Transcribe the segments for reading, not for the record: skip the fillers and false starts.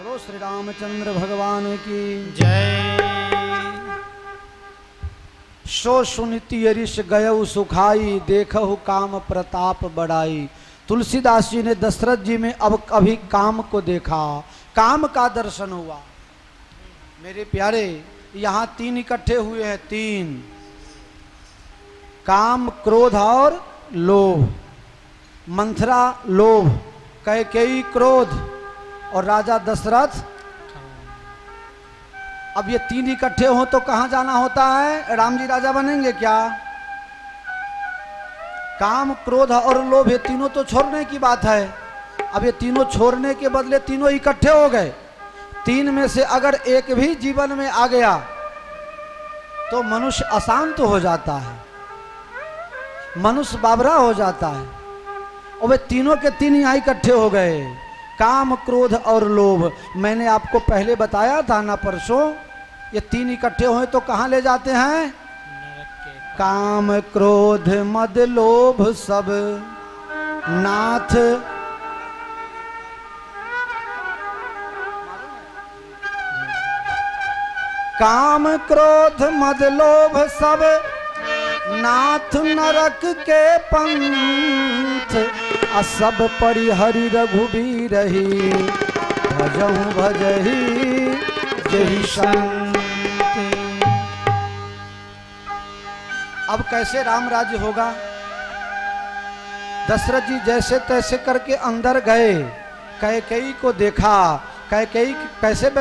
बोलो श्री रामचंद्र भगवान की जय। सो सुनिति ऋष गयउ सुखाई देखहु काम प्रताप बढ़ाई। तुलसीदास जी ने दशरथ जी में अब कभी काम को देखा, काम का दर्शन हुआ। मेरे प्यारे यहाँ तीन इकट्ठे हुए हैं, तीन, काम क्रोध और लोभ। मंथरा लोभ, कैकेयी क्रोध और राजा दशरथ। अब ये तीन इकट्ठे हो तो कहां जाना होता है? राम जी राजा बनेंगे क्या? काम क्रोध और लोभ ये तीनों तो छोड़ने की बात है। अब ये तीनों छोड़ने के बदले तीनों इकट्ठे हो गए। तीन में से अगर एक भी जीवन में आ गया तो मनुष्य अशांत हो जाता है, मनुष्य बाबरा हो जाता है। और वे तीनों के तीन यहाँ इकट्ठे हो गए, काम क्रोध और लोभ। मैंने आपको पहले बताया था ना परसों, ये तीन इकट्ठे हुए तो कहाँ ले जाते हैं? काम क्रोध मद लोभ सब नाथ। काम क्रोध मद लोभ सब नाथ नरक के पंथ। असब परिहरि रघुबीर ही भजहु भजहि जहि संत। अब कैसे राम राज्य होगा? दशरथ जी जैसे तैसे करके अंदर गए, कैकेयी को देखा। कैकेयी कैसे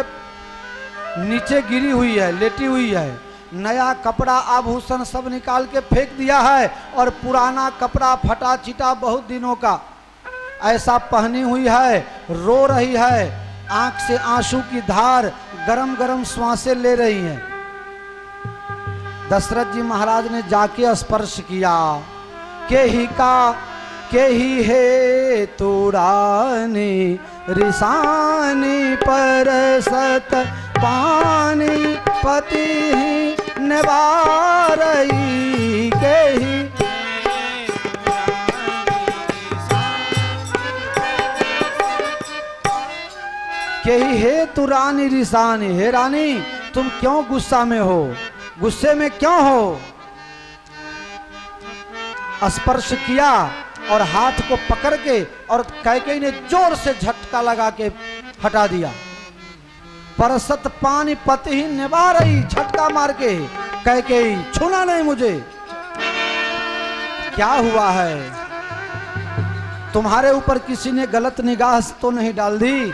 नीचे गिरी हुई है, लेटी हुई है। नया कपड़ा आभूषण सब निकाल के फेंक दिया है और पुराना कपड़ा फटा चिटा बहुत दिनों का ऐसा पहनी हुई है, रो रही है, आंख से आंसू की धार, गरम गरम श्वासें ले रही हैं। दशरथ जी महाराज ने जाके स्पर्श किया। के ही हे तुरानी रिसानी परसत पानी पति निवारई। के ही हे तू रानी रिसानी। हे रानी तुम क्यों गुस्सा में हो? गुस्से में क्यों हो? स्पर्श किया और हाथ को पकड़ के और कैकेयी ने जोर से झटका लगा के हटा दिया। परसत पानी पति ही निभा रही, झटका मार के। कैकेयी छूना नहीं मुझे। क्या हुआ है? तुम्हारे ऊपर किसी ने गलत निगाह तो नहीं डाल दी?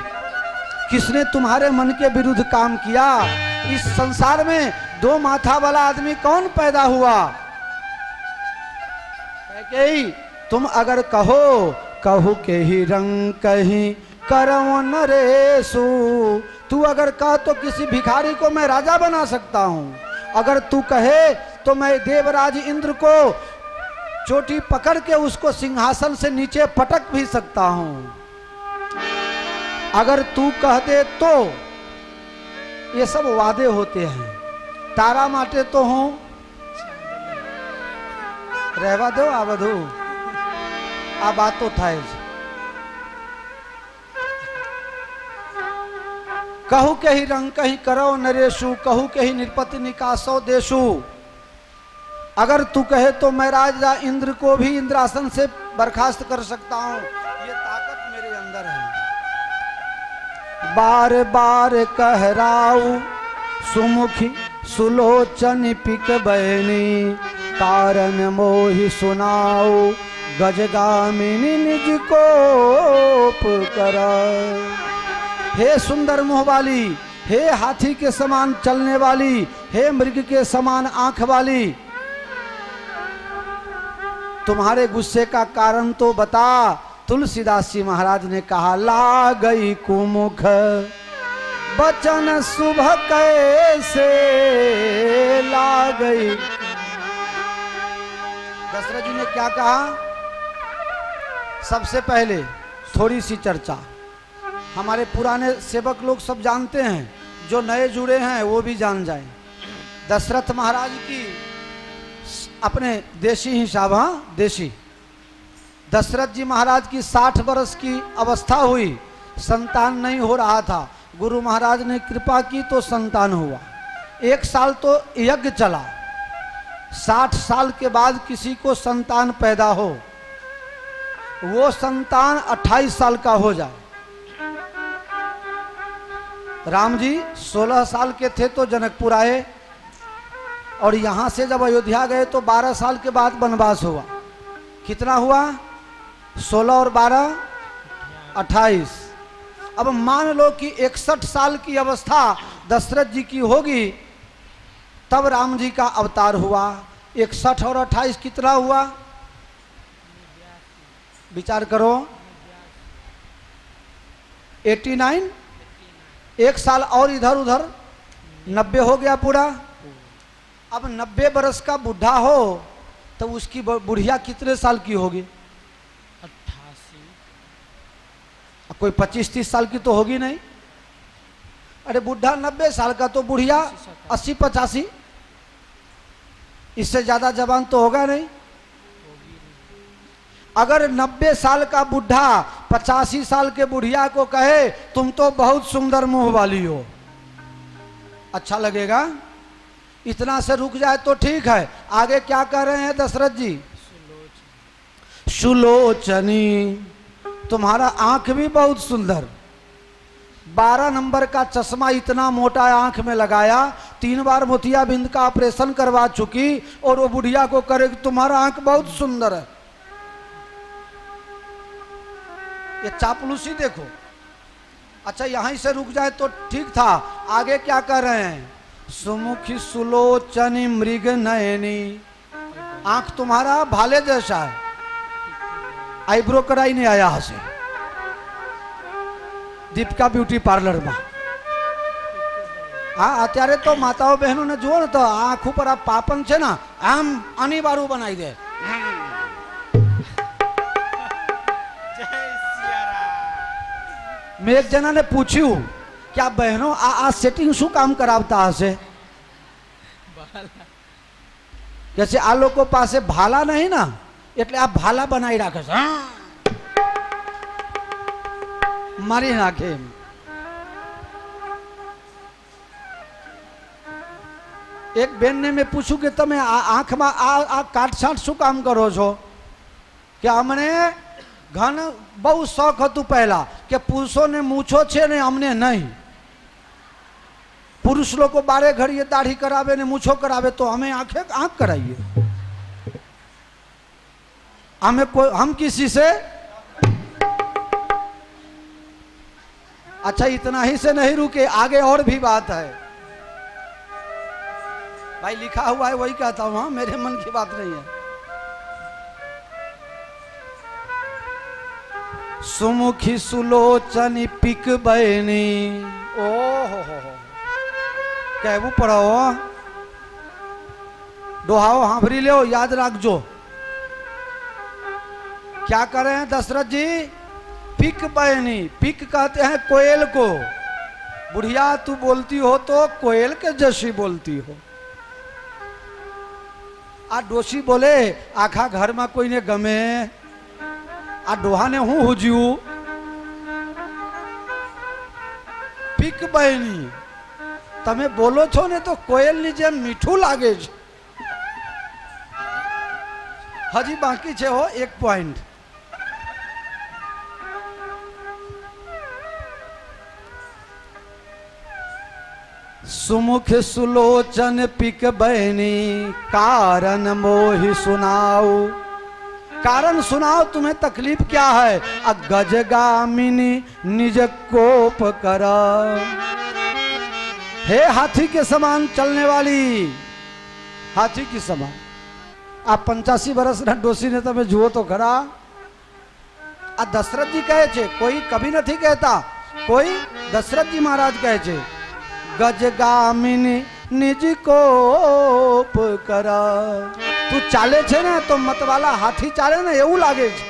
किसने तुम्हारे मन के विरुद्ध काम किया? इस संसार में दो माथा वाला आदमी कौन पैदा हुआ? कैकेयी तुम अगर कहो के ही रंग कहीं करव नरेशु। तू अगर कह तो किसी भिखारी को मैं राजा बना सकता हूं। अगर तू कहे तो मैं देवराज इंद्र को चोटी पकड़ के उसको सिंहासन से नीचे पटक भी सकता हूं। अगर तू कह दे तो ये सब वादे होते हैं। तारा माटे तो हूं, रहवा दो आवधु आ बात तो था। कहू के ही रंग कहीं करो नरेशु, कहू के ही निरपति निकासो देशु। अगर तू कहे तो मैं राजा इंद्र को भी इंद्रासन से बर्खास्त कर सकता हूं। ये ताकत मेरे अंदर है। बार बार कहराऊ सुमुखी सुलोचन पिक बहनी। कारण मोहि सुनाऊ गजगामिनी निज कोप करा। हे सुंदर मुँह वाली, हे हाथी के समान चलने वाली, हे मृग के समान आंख वाली, तुम्हारे गुस्से का कारण तो बता। तुलसीदास जी महाराज ने कहा, ला गई कुमुख बचन शुभ कैसे ला गई। दशरथ जी ने क्या कहा? सबसे पहले थोड़ी सी चर्चा हमारे पुराने सेवक लोग सब जानते हैं, जो नए जुड़े हैं वो भी जान जाएं। दशरथ महाराज की अपने देशी हिसाब, हाँ देशी, दशरथ जी महाराज की 60 वर्ष की अवस्था हुई, संतान नहीं हो रहा था। गुरु महाराज ने कृपा की तो संतान हुआ। 1 साल तो यज्ञ चला, 60 साल के बाद किसी को संतान पैदा हो, वो संतान 28 साल का हो जाए। राम जी 16 साल के थे तो जनकपुर आए, और यहां से जब अयोध्या गए तो 12 साल के बाद वनवास हुआ। कितना हुआ? 16 और 12 28। अब मान लो कि 61 साल की अवस्था दशरथ जी की होगी, तब राम जी का अवतार हुआ। 61 और 28 कितना हुआ? विचार करो। 89। 1 साल और इधर उधर 90 हो गया पूरा। अब 90 बरस का बुढ़ा हो तो उसकी बुढ़िया कितने साल की होगी? 88। कोई 25-30 साल की तो होगी नहीं। अरे बुढ़ा 90 साल का तो बुढ़िया 80-85, इससे ज्यादा जवान तो होगा नहीं। अगर 90 साल का बुढ़ा 85 साल के बुढ़िया को कहे तुम तो बहुत सुंदर मुंह वाली हो, अच्छा लगेगा? इतना से रुक जाए तो ठीक है। आगे क्या कह रहे हैं दशरथ जी? सुलोचनी, तुम्हारा आंख भी बहुत सुंदर। 12 नंबर का चश्मा इतना मोटा आंख में लगाया, 3 बार मोतियाबिंद का ऑपरेशन करवा चुकी, और वो बुढ़िया को करे कि तुम्हारा आंख बहुत सुंदर है। ये चापलूसी देखो। अच्छा यहीं से रुक जाए तो ठीक था। आगे क्या कर रहे हैं? सुमुखी सुलोचनी मृग नयनी, आंख तुम्हारा भाले जैसा है। आईब्रो कराई नहीं आया हसे दीपिका ब्यूटी पार्लर में। हाँ अत्यारे तो माताओं बहनों ने जो न तो आंख ऊपर आप पापन छे ना आम आनी बारू बनाई दे। मैं एक जना ने पूछ्यू क्या बहनों आ सेटिंग शू काम करावता हसे? जैसे आ लोग पासे भाला नहीं ना, એટલે આ ભાલા બનાવી રાખે છે, મારી નાખે એમ। એક બેન ને મેં પૂછ્યું કે તમે આ આંખમાં આ કાટછાંટ શું કામ કરો છો? કે અમને ઘણ બહુ શોખ હતું પહેલા કે પુરુષોને મૂછો છે ને અમને નહીં। पुरुष लोग को 12 घड़ी दाढ़ी करावे ने मूछो करावे तो हमें आंख कराइए। हम किसी से अच्छा इतना ही से नहीं रुके, आगे और भी बात है भाई। लिखा हुआ है वही कहता हूं, हाँ मेरे मन की बात नहीं है। सुमुखी सुलोचनी पिक बहनी, ओ हो कहू पड़ो दोहाओ हांभरी ले, याद रखजो। क्या कर रहे हैं दशरथ जी? पिक बहनी, पिक कहते हैं कोयल को। बुढ़िया तू बोलती हो तो कोयल के जैसी बोलती हो। आ डोशी बोले आखा घर में कोई ने गमे, आ डोहा ने हूँ हुज्यू। पिक बहनी તમે બોલો છો ને તો કોયલની જેમ મીઠું લાગે છે। હજી બાકી છે હો એક પોઈન્ટ। सुमुख सुलोचन पिक बहनी, कारण मोहि सुनाओ। कारण सुनाओ तुम्हें तकलीफ क्या है? गजगामिनी निज कोप करा, हे हाथी के समान चलने वाली, हाथी की समान। आप 85 बरस ना डोसी ने तमे जुओ तो खरा। आ दशरथ जी कहे छे, कोई कभी नहीं कहता, कोई दशरथ जी महाराज कहे छे गजगामिनी निज कोप करा। तू चाले छे ने तो मतवाला हाथी चाले ने एवं लागे छे।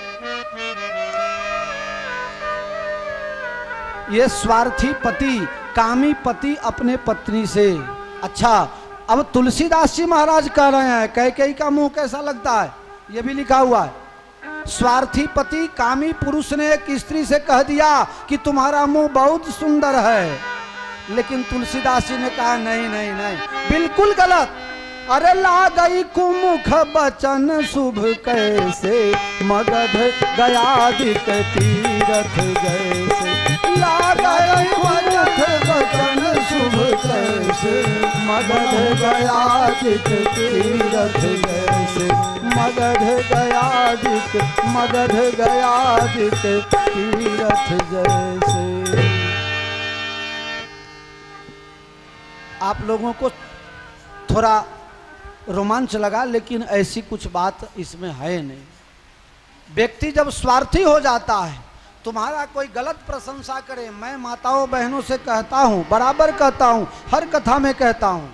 ये स्वार्थी पति, कामी पति अपने पत्नी से। अच्छा अब तुलसीदास जी महाराज कह रहे हैं कैकेयी का मुंह कैसा लगता है? ये भी लिखा हुआ है। स्वार्थी पति कामी पुरुष ने एक स्त्री से कह दिया कि तुम्हारा मुंह बहुत सुंदर है। लेकिन तुलसीदास जी ने कहा नहीं नहीं नहीं, बिल्कुल गलत। अरे ला गई कुमुख बचन शुभ कैसे, मगध गयादिक तीरथ जैसे। ला गई कुमुख बचन शुभ कैसे, मगध गयादिक तीरथ जैसे। मगध गयादिक तीरथ जैसे। आप लोगों को थोड़ा रोमांच लगा, लेकिन ऐसी कुछ बात इसमें है नहीं। व्यक्ति जब स्वार्थी हो जाता है, तुम्हारा कोई गलत प्रशंसा करे, मैं माताओं बहनों से कहता हूं, बराबर कहता हूं, हर कथा में कहता हूं,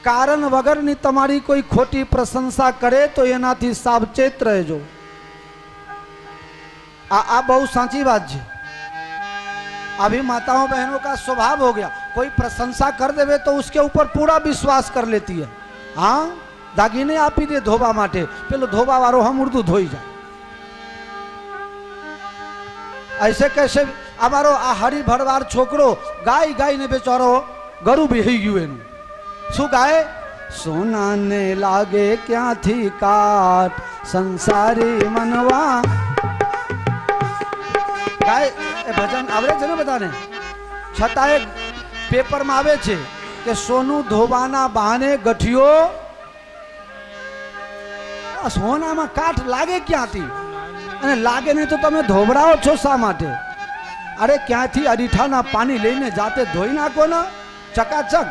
कारण वगर नहीं तुम्हारी कोई खोटी प्रशंसा करे तो ये नाथी सावचेत रहे जो। आप बहुत सांची बात जी। अभी माताओं बहनों का स्वभाव हो गया, कोई प्रशंसा कर देवे तो उसके ऊपर पूरा विश्वास कर लेती है। हाँ दागिने आप ही दे धोबा माटे, पेलो धोबा वारो हम उर्दू धोई जा। ऐसे कैसे अमारो आ हरी भरवार छोकरो गाय गाय ने बेचारो गरु भी ही गयो एनु शू गाय। सोना ने लागे क्या थी काट संसारी मनवा। गाय भजन आवड़े छे ने बधाने, छतांय पेपर में आवे छे के सोनू धोबाना बहाने गठियो सोना में काट लागे क्यांथी, अने लागे नहीं तो तमे धोबराओ छो शा माटे। अरे क्यांथी अरीठाना पानी लईने जाते धोई नाखो ने चकाचक।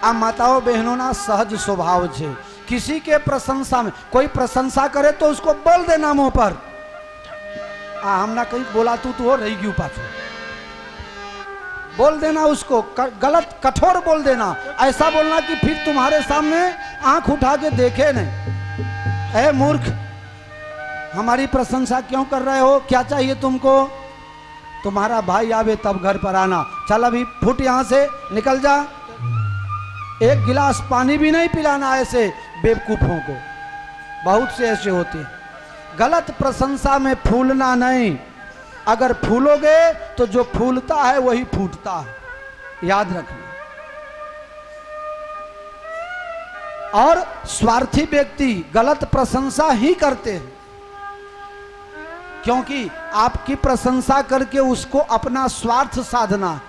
आ माताओं बहनों ना सहज स्वभाव छे। किसी के प्रशंसा में कोई प्रशंसा करे तो उसको बोल देना मुंह पर, आ हमना कहीं बोला तू हो रही गयू पाछो, बोल देना उसको, गलत कठोर बोल देना। ऐसा बोलना कि फिर तुम्हारे सामने आंख उठा के देखे नहीं। ए मूर्ख, हमारी प्रशंसा क्यों कर रहे हो, क्या चाहिए तुमको? तुम्हारा भाई आवे तब घर पर आना। चल अभी फुट यहां से, निकल जा। एक गिलास पानी भी नहीं पिलाना ऐसे बेवकूफों को। बहुत से ऐसे होते हैं। गलत प्रशंसा में फूलना नहीं। अगर फूलोगे तो जो फूलता है वही फूटता है, याद रखना। और स्वार्थी व्यक्ति गलत प्रशंसा ही करते हैं, क्योंकि आपकी प्रशंसा करके उसको अपना स्वार्थ साधना है।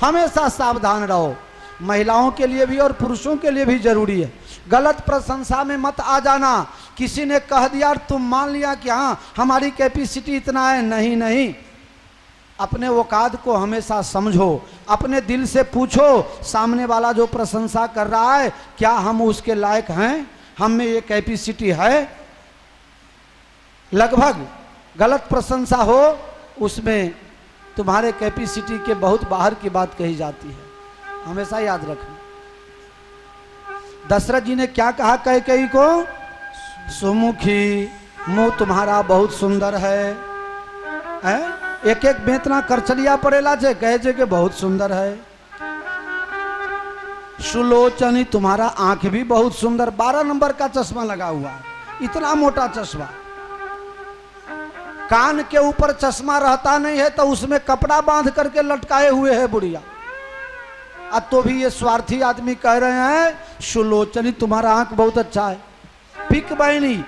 हमेशा सावधान रहो। महिलाओं के लिए भी और पुरुषों के लिए भी जरूरी है। गलत प्रशंसा में मत आ जाना। किसी ने कह दिया तुम मान लिया कि हाँ हमारी कैपेसिटी इतना है। नहीं नहीं, अपने औकात को हमेशा समझो। अपने दिल से पूछो सामने वाला जो प्रशंसा कर रहा है क्या हम उसके लायक हैं, हम में ये कैपेसिटी है। लगभग गलत प्रशंसा हो उसमें तुम्हारे कैपेसिटी के बहुत बाहर की बात कही जाती है, हमेशा याद रखना। दशरथ जी ने क्या कहा कैकेयी को? सुमुखी मुंह तुम्हारा बहुत सुंदर है। एक एक बेतना करचलिया पड़ेला छे, कहे छे कि बहुत सुंदर है। सुलोचनी तुम्हारा आंख भी बहुत सुंदर। 12 नंबर का चश्मा लगा हुआ है, इतना मोटा चश्मा। कान के ऊपर चश्मा रहता नहीं है तो उसमें कपड़ा बांध करके लटकाए हुए है बुढ़िया। अब तो भी ये स्वार्थी आदमी कह रहे हैं सुलोचनी तुम्हारा आंख बहुत अच्छा है। पिक बहनी,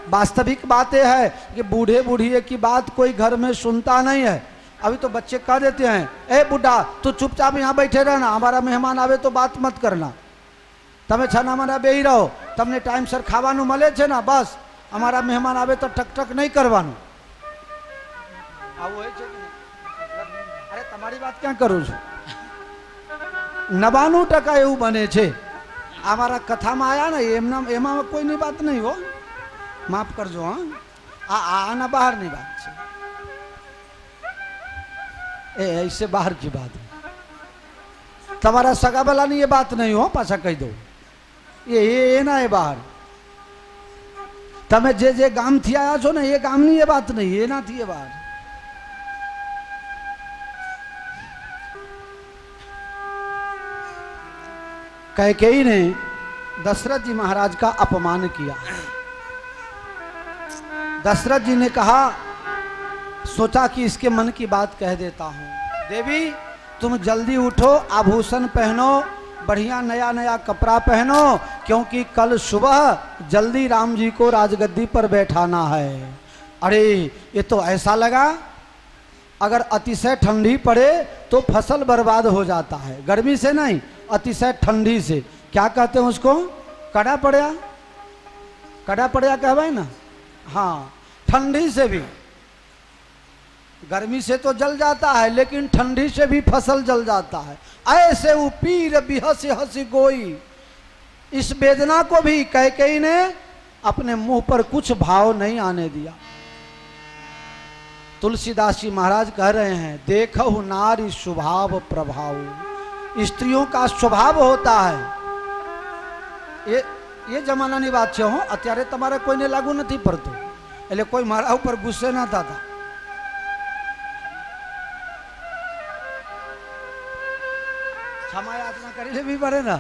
वास्तविक बात यह है कि बूढ़े बूढ़िए की बात कोई घर में सुनता नहीं है। अभी तो बच्चे कह देते हैं ए बुढ़ा तू चुपचाप यहाँ बैठे रहना, हमारा मेहमान आवे तो बात मत करना, तमे छना मना बेही रहो, तमने टाइम सर खावानु मले छे ना, बस हमारा मेहमान आवे तो टक टक नहीं करवानु। अरे तमारी बात क्या करूँ छू? 99% એવું બને છે। અમારા કથામાં આયા ને એમાં કોઈની વાત નહીં હો, માફ કરજો। હા આના બહારની વાત છે, ऐसे बाहर की बात है। તમારા સગાબલાની ये बात नहीं हो, पाछा कही दो ये ना है बाहर। તમે જે ગામથી આયા છો ને એ ગામની ये बात नहीं, ये ना थी ये बाहर। कैकेयी ने दशरथ जी महाराज का अपमान किया। दशरथ जी ने कहा सोचा कि इसके मन की बात कह देता हूँ। देवी तुम जल्दी उठो, आभूषण पहनो, बढ़िया नया नया कपड़ा पहनो, क्योंकि कल सुबह जल्दी राम जी को राजगद्दी पर बैठाना है। अरे ये तो ऐसा लगा अगर अतिशय ठंडी पड़े तो फसल बर्बाद हो जाता है। गर्मी से नहीं, अतिशय ठंडी से, क्या कहते हैं उसको, कड़ा पड़ा, कड़ा पड़ा कहवाए ना। हाँ, ठंडी से भी, गर्मी से तो जल जाता है लेकिन ठंडी से भी फसल जल जाता है। ऐसे उपीर बिहस हंसी गोई, इस वेदना को भी कैकेयी ने अपने मुंह पर कुछ भाव नहीं आने दिया। तुलसीदास जी महाराज कह रहे हैं, देखो नारी स्वभाव प्रभाव, स्त्रियों का स्वभाव होता है। ये जमाना नहीं बात छे हो, अत्यारे तमारे कोई ने लागू नहीं पड़तो, એટલે कोई मारा ऊपर गुस्से ना था। क्षमा याचना કરી લેવી પડે ને।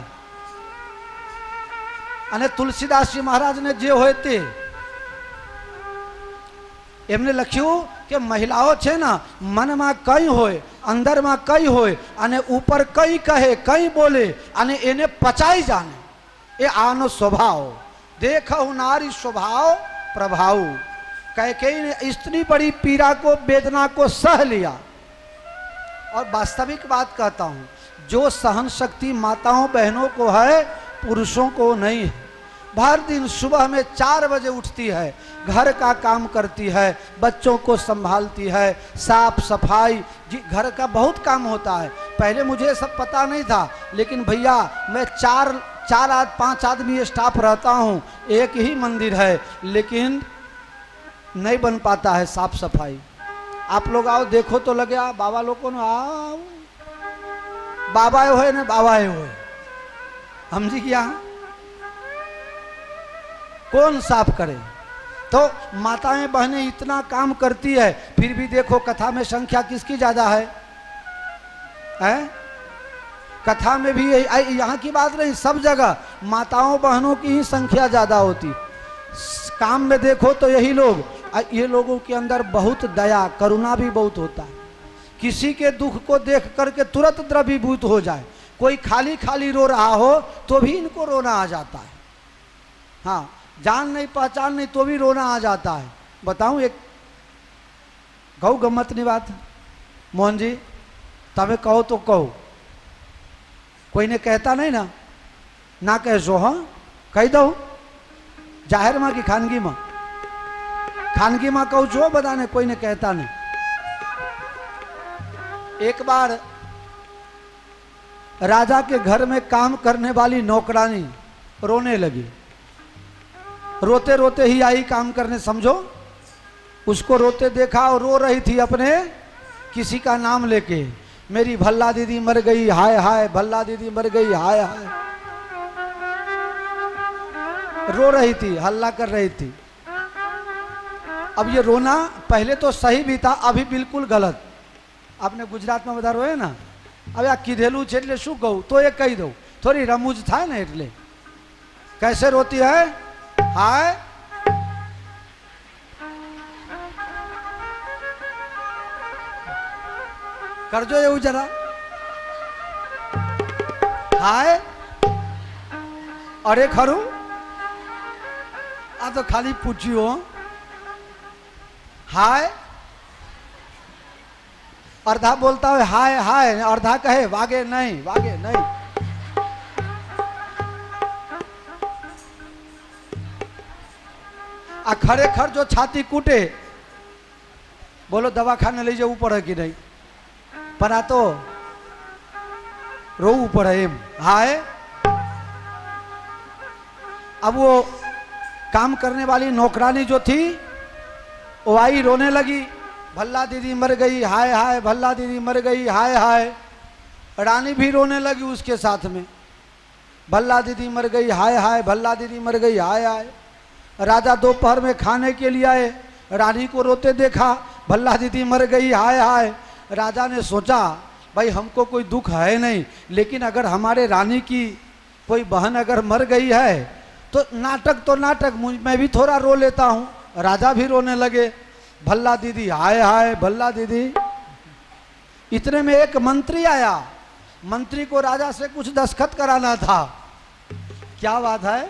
અને તુલસીદાસજી મહારાજને જે હોય તે એમને લખ્યું કે મહિલાઓ છે ને મનમાં કઈ હોય, અંદરમાં કઈ હોય અને ઉપર કઈ કહે, કઈ બોલે અને એને પચાઈ જાણે, એ આનો સ્વભાવ। देखो नारी स्वभाव प्रभाव। कैकेयी ने स्त्री बड़ी पीड़ा को, वेदना को सह लिया। और वास्तविक बात कहता हूँ, जो सहन शक्ति माताओं बहनों को है पुरुषों को नहीं है। भर दिन सुबह में 4 बजे उठती है, घर का काम करती है, बच्चों को संभालती है, साफ सफाई, घर का बहुत काम होता है। पहले मुझे सब पता नहीं था, लेकिन भैया मैं 4-5 आदमी स्टाफ रहता हूँ, एक ही मंदिर है लेकिन नहीं बन पाता है साफ सफाई। आप लोग आओ देखो तो लगे बाबा लोग को आओ, बाबा होए ना बाबा होए, हम जी क्या कौन साफ करे। तो माताएं बहनें इतना काम करती है, फिर भी देखो कथा में संख्या किसकी ज्यादा है? कथा में भी यहाँ की बात नहीं, सब जगह माताओं बहनों की ही संख्या ज्यादा होती। काम में देखो तो यही लोग, ये लोगों के अंदर बहुत दया करुणा भी बहुत होता है। किसी के दुख को देख करके तुरंत द्रवीभूत हो जाए, कोई खाली खाली रो रहा हो तो भी इनको रोना आ जाता है। हाँ, जान नहीं पहचान नहीं तो भी रोना आ जाता है। बताऊं एक गौ गम्मतनी बात, मोहन जी तमे कहो तो कहो, कोई ने कहता नहीं ना, ना कहशो, हाँ कही दो जाहिर में कि खानगी में, खानगी में कहूँ छो बता ने, कोई ने कहता नहीं। एक बार राजा के घर में काम करने वाली नौकरानी रोने लगी, रोते रोते ही आई काम करने, समझो। उसको रोते देखा और रो रही थी अपने किसी का नाम लेके, मेरी भल्ला दीदी मर गई हाय हाय, भल्ला दीदी मर गई हाय हाय, रो रही थी, हल्ला कर रही थी। अब ये रोना पहले तो सही भी था, अभी बिल्कुल गलत। आपने गुजरात में बता रोए ना, अब आ कीधेलू छे એટલે શું કહું તો એ કહી દઉં, થોડી રમૂજ થાય ને એટલે। कैसे रोती है? हाय करजो એવું जरा, हाय अरे खरू आ तो खाली पूछ्यो हाय, अर्धा बोलता है हाय हाय, अर्धा कहे वागे नहीं वागे नहीं। आ खरेखर जो छाती कूटे, बोलो दवाखाने ले जવું પડે कि नहीं, पर आ तो रोવું પડે एम हाय। अब वो काम करने वाली नौकरानी जो थी वो आई, रोने लगी, भल्ला दीदी मर गई हाय हाय, भल्ला दीदी मर गई हाय हाय। रानी भी रोने लगी उसके साथ में, भल्ला दीदी मर गई हाय हाय, भल्ला दीदी मर गई हाय हाय। राजा दोपहर में खाने के लिए आए, रानी को रोते देखा, भल्ला दीदी मर गई हाय हाय। राजा ने सोचा भाई हमको कोई दुख है नहीं, लेकिन अगर हमारे रानी की कोई बहन अगर मर गई है तो नाटक मैं भी थोड़ा रो लेता हूँ। राजा भी रोने लगे, भल्ला दीदी, हाय हाय भल्ला दीदी। इतने में एक मंत्री आया, मंत्री को राजा से कुछ दस्तखत कराना था। क्या बात है,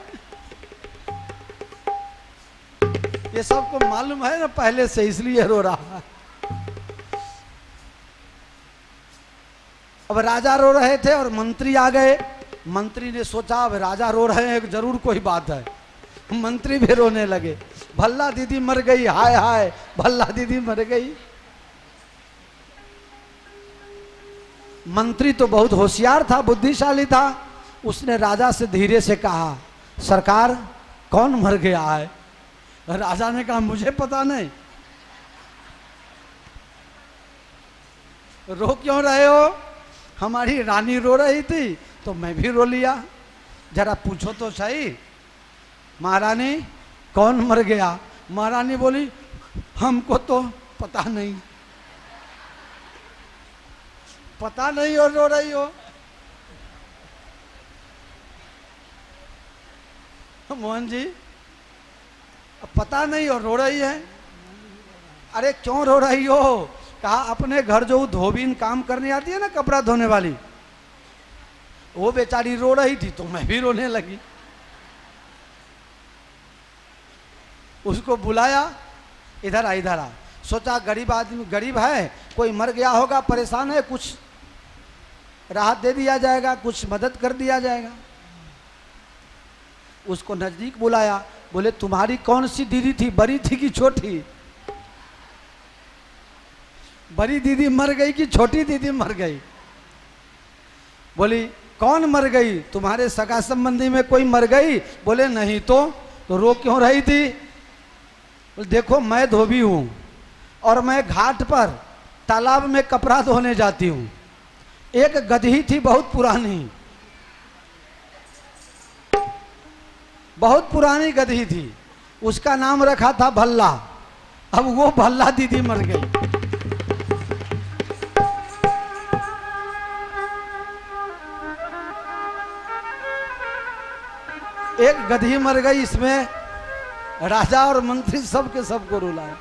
ये सबको मालूम है ना पहले से, इसलिए रो रहा है। अब राजा रो रहे थे और मंत्री आ गए। मंत्री ने सोचा अब राजा रो रहे हैं, जरूर कोई बात है। मंत्री भी रोने लगे, भल्ला दीदी मर गई, हाय हाय भल्ला दीदी मर गई। मंत्री तो बहुत होशियार था, बुद्धिशाली था। उसने राजा से धीरे से कहा, सरकार कौन मर गया है? राजा ने कहा, मुझे पता नहीं। रो क्यों रहे हो? हमारी रानी रो रही थी तो मैं भी रो लिया। जरा पूछो तो सही, महारानी कौन मर गया? महारानी बोली, हमको तो पता नहीं। पता नहीं और रो रही हो? मोहन जी, पता नहीं और रो रही है? अरे क्यों रो रही हो? कहा, अपने घर जो धोबीन काम करने आती है ना, कपड़ा धोने वाली, वो बेचारी रो रही थी तो मैं भी रोने लगी। उसको बुलाया, इधर आ इधर आ। सोचा गरीब आदमी, गरीब है, कोई मर गया होगा, परेशान है, कुछ राहत दे दिया जाएगा, कुछ मदद कर दिया जाएगा। उसको नजदीक बुलाया, बोले तुम्हारी कौन सी दीदी थी, बड़ी थी कि छोटी? बड़ी दीदी मर गई कि छोटी दीदी मर गई? बोली कौन मर गई? तुम्हारे सगा संबंधी में कोई मर गई? बोले नहीं तो रो क्यों रही थी? बोले देखो मैं धोबी हूं और मैं घाट पर तालाब में कपड़ा धोने जाती हूं। एक गधी थी बहुत पुरानी, बहुत पुरानी गधी थी, उसका नाम रखा था भल्ला। अब वो भल्ला दीदी मर गई। एक गधी मर गई, इसमें राजा और मंत्री सब के सबको रुलाया।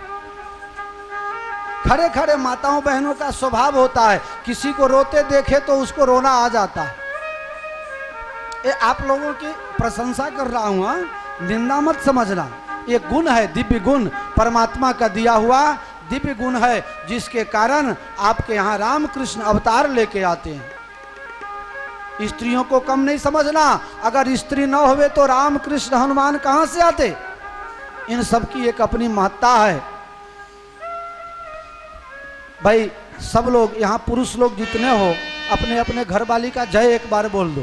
खड़े खड़े माताओं बहनों का स्वभाव होता है, किसी को रोते देखे तो उसको रोना आ जाता है। ये आप लोगों की प्रशंसा कर रहा हूं, निंदा मत समझना। ये गुण है, दिव्य गुण, परमात्मा का दिया हुआ दिव्य गुण है, जिसके कारण आपके यहाँ रामकृष्ण अवतार लेके आते हैं। स्त्रियों को कम नहीं समझना, अगर स्त्री न होवे तो राम कृष्ण हनुमान कहां से आते? इन सब की एक अपनी महत्ता है। भाई सब लोग यहाँ पुरुष लोग जितने हो, अपने अपने घरवाली का जय एक बार बोल दो।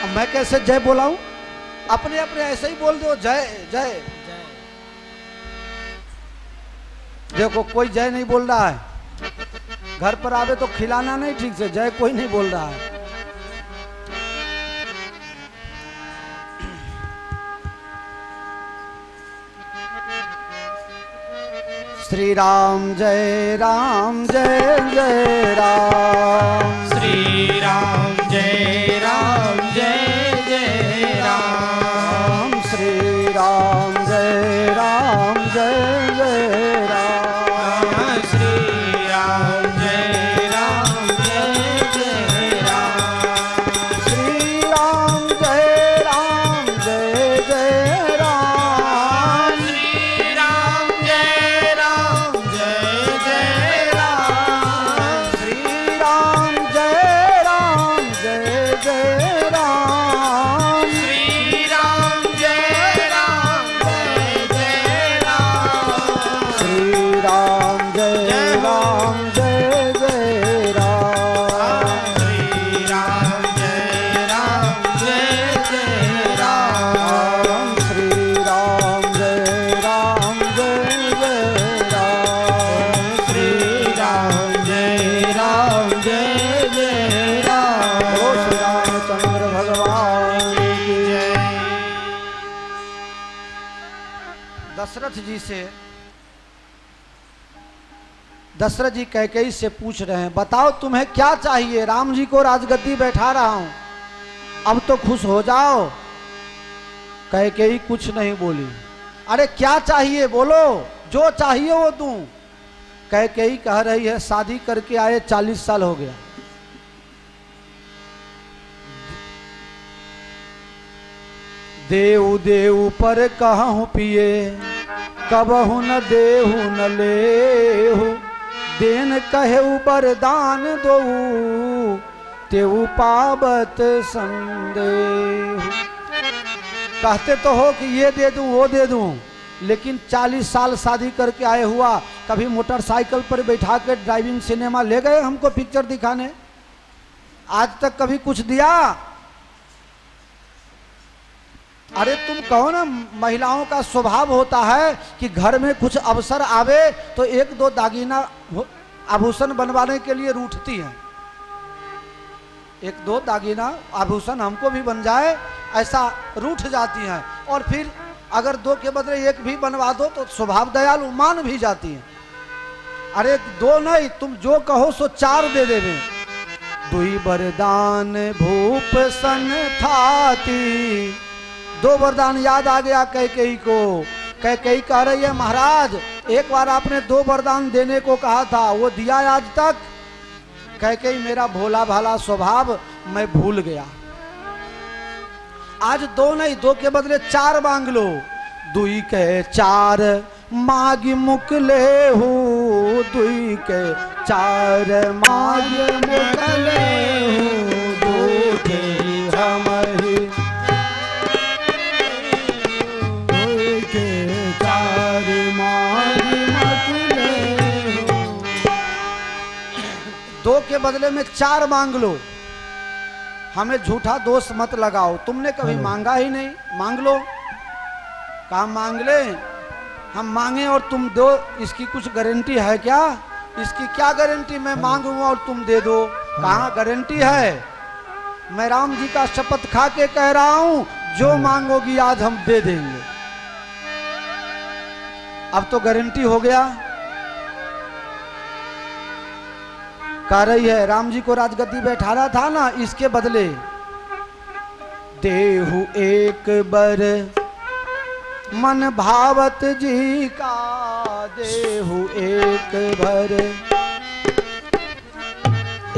अब मैं कैसे जय बोलाऊं? अपने अपने ऐसे ही बोल दो, जय जय। देखो कोई जय नहीं बोल रहा है, घर पर आवे तो खिलाना नहीं ठीक से, जय कोई नहीं बोल रहा है। श्री राम जय राम जय जय राम, श्री राम जय राम जय जय राम, श्री राम जय राम जय जय राम, श्री राम जय राम जय जय राम, श्री राम जय राम जय जय राम, श्री राम जय राम जय जय राम, श्री राम जय राम जय जय राम, श्री राम जय राम जय जय राम, श्री राम जय राम जय जय राम, श्री राम जय राम जय जय राम, श्री राम जय राम जय जय राम, श्री राम जय राम जय जय राम। ओ श्री रामचंद्र भगवान की जय। दशरथ जी से, दशरथ जी कैकेयी से पूछ रहे हैं, बताओ तुम्हें क्या चाहिए? राम जी को राजगद्दी बैठा रहा हूं, अब तो खुश हो जाओ। कैकेयी कुछ नहीं बोली। अरे क्या चाहिए बोलो, जो चाहिए वो दूं। कैकेयी कह रही है शादी करके आए 40 साल हो गया, देऊ देऊ पर कहूं पिए, कबहु न देहु न लेहु, देन कहेऊ बरदान दोऊ, तेऊ पावत संदेह। कहते तो हो कि ये दे दूं वो दे दूं, लेकिन 40 साल शादी करके आए हुआ, कभी मोटरसाइकिल पर बैठा कर ड्राइविंग सिनेमा ले गए हमको पिक्चर दिखाने, आज तक कभी कुछ दिया? अरे तुम कहो ना, महिलाओं का स्वभाव होता है कि घर में कुछ अवसर आवे तो एक दो दागीना आभूषण बनवाने के लिए रूठती हैं, एक दो दागीना आभूषण हमको भी बन जाए ऐसा रूठ जाती हैं, और फिर अगर दो के बदले एक भी बनवा दो तो स्वभाव दयालु मान भी जाती हैं। अरे दो नहीं, तुम जो कहो सो 4 दे देवे। दुई वरदान भूप सन थाती, 2 वरदान याद आ गया कैकेयी को। कैकेयी कह रही है महाराज एक बार आपने 2 वरदान देने को कहा था, वो दिया आज तक? कैकेयी मेरा भोला भाला स्वभाव मैं भूल गया, आज 2 नहीं 2 के बदले 4 मांग लो। दुई के 4 मागी मुकले हो, दुई के 4 मागी मुकले हो, दो के हम ही, दुई के 4 मागी मुकले हो। 2 के बदले में 4 मांग लो, हमें झूठा दोष मत लगाओ, तुमने कभी मांगा ही नहीं, मांग लो। कहाँ मांग ले, हम मांगे और तुम दो, इसकी कुछ गारंटी है क्या? इसकी क्या गारंटी मैं मांगूं और तुम दे दो? कहाँ गारंटी है? मैं राम जी का शपथ खा के कह रहा हूं, जो मांगोगी आज हम दे देंगे। अब तो गारंटी हो गया। कह रही है राम जी को राजगद्दी बैठाना था ना, इसके बदले देहु एक बर मन भावत जी का, देहु एक भर।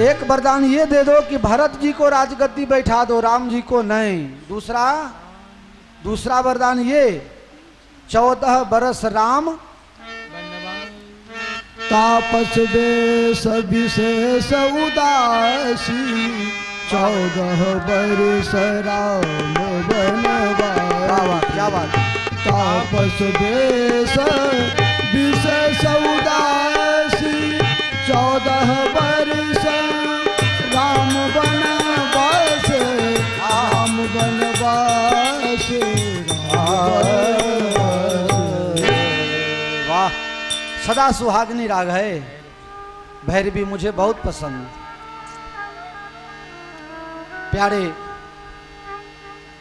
एक वरदान ये दे दो कि भरत जी को राजगद्दी बैठा दो, राम जी को नहीं। दूसरा वरदान ये 14 बरस राम तापस वेश विशेष उदासी, 14 बरस राम बनवासी। क्या बात। तापस वेश विशेष उदासी, 14 बरस राम बनवास, राम बनवास। वाह, सदा सुहागनी राग है भैरवी, मुझे बहुत पसंद। प्यारे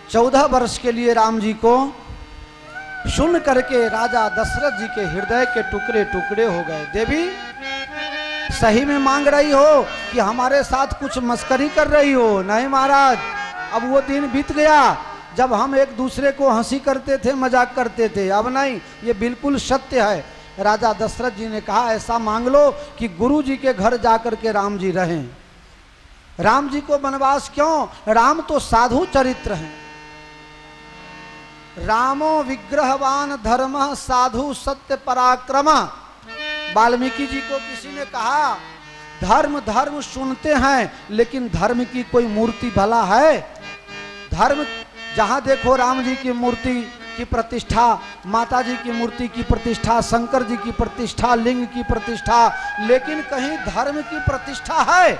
14 वर्ष के लिए राम जी को सुन करके राजा दशरथ जी के हृदय के टुकड़े टुकड़े हो गए। देवी सही में मांग रही हो कि हमारे साथ कुछ मस्करी कर रही हो? नहीं महाराज, अब वो दिन बीत गया जब हम एक दूसरे को हंसी करते थे, मजाक करते थे, अब नहीं, ये बिल्कुल सत्य है। राजा दशरथ जी ने कहा ऐसा मांग लो कि गुरु जी के घर जाकर के राम जी रहें। राम जी को वनवास क्यों? राम तो साधु चरित्र हैं। रामो विग्रहवान धर्म साधु सत्य पराक्रम। वाल्मीकि जी को किसी ने कहा धर्म धर्म सुनते हैं लेकिन धर्म की कोई मूर्ति भला है? धर्म जहां देखो राम जी की मूर्ति की प्रतिष्ठा, माता जी की मूर्ति की प्रतिष्ठा, शंकर जी की प्रतिष्ठा, लिंग की प्रतिष्ठा, लेकिन कहीं धर्म की प्रतिष्ठा है?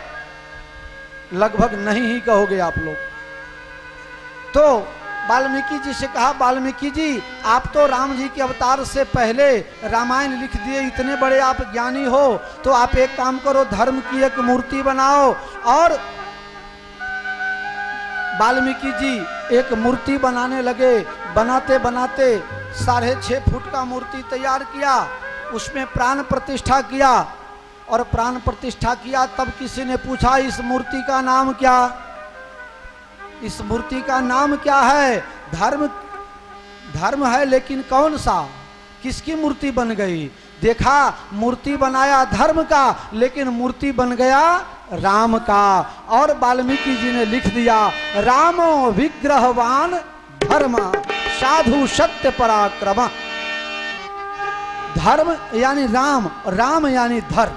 लगभग नहीं ही कहोगे आप लोग। तो वाल्मीकि जी से कहा वाल्मीकि जी आप तो राम जी के अवतार से पहले रामायण लिख दिए, इतने बड़े आप ज्ञानी हो, तो आप एक काम करो, धर्म की एक मूर्ति बनाओ। और वाल्मीकि जी एक मूर्ति बनाने लगे। बनाते बनाते 6.5 फुट का मूर्ति तैयार किया, उसमें प्राण प्रतिष्ठा किया। और प्राण प्रतिष्ठा किया तब किसी ने पूछा इस मूर्ति का नाम क्या? इस मूर्ति का नाम क्या है? धर्म है लेकिन कौन सा, किसकी मूर्ति बन गई? देखा मूर्ति बनाया धर्म का, लेकिन मूर्ति बन गया राम का। और वाल्मीकि जी ने लिख दिया, रामो विग्रहवान धर्म साधु सत्य पराक्रम। धर्म यानी राम, राम यानी धर्म।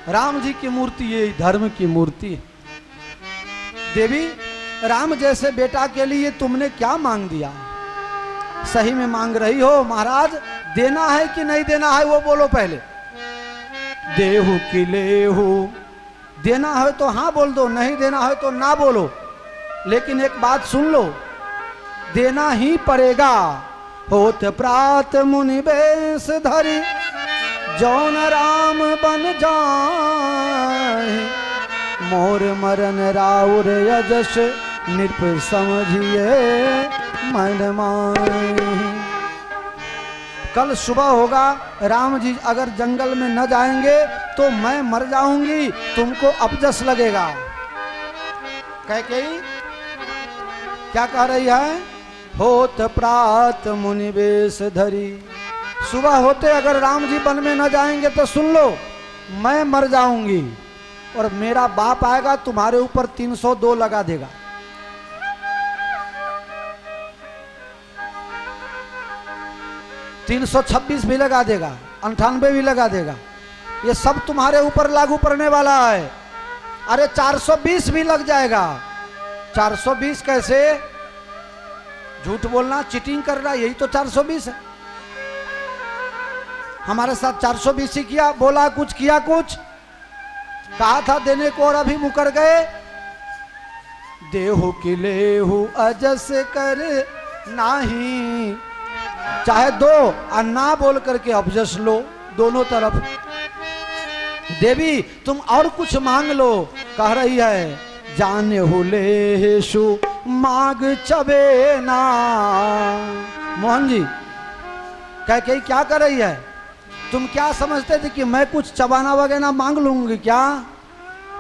राम जी की मूर्ति ये धर्म की मूर्ति है। देवी, राम जैसे बेटा के लिए तुमने क्या मांग दिया? सही में मांग रही हो महाराज? देना है कि नहीं देना है वो बोलो पहले। देहु कि लेहु, देना है तो हाँ बोल दो, नहीं देना है तो ना बोलो। लेकिन एक बात सुन लो, देना ही पड़ेगा। होत प्रात मुनि बेश धरी, जौन राम बन जाए, मोर मरन राउर यजस नृप समझिए मन माए। कल सुबह होगा, राम जी अगर जंगल में न जाएंगे तो मैं मर जाऊंगी, तुमको अपजस लगेगा। कैकेयी क्या कह रही है? होत प्रात मुनि बेश धरी, सुबह होते अगर राम जी वन में न जाएंगे तो सुन लो, मैं मर जाऊंगी और मेरा बाप आएगा तुम्हारे ऊपर 302 लगा देगा। $326 भी लगा देगा, 98 भी लगा देगा। ये सब तुम्हारे ऊपर लागू पड़ने वाला है। अरे 420 भी लग जाएगा। 420 कैसे? झूठ बोलना, चीटिंग कर रहा, यही तो 420 है। हमारे साथ 420 ही किया, बोला कुछ किया कुछ, कहा था देने को और अभी मुकर गए। देहु कि लेहु अजस कर नाही, चाहे दो और ना बोल करके अपजस लो, दोनों तरफ। देवी तुम और कुछ मांग लो, कह रही है जाने हो लेशु माग चबे ना। मोहन जी कह क्या कर रही है? तुम क्या समझते थे कि मैं कुछ चबाना वगैरह मांग लूंगी क्या?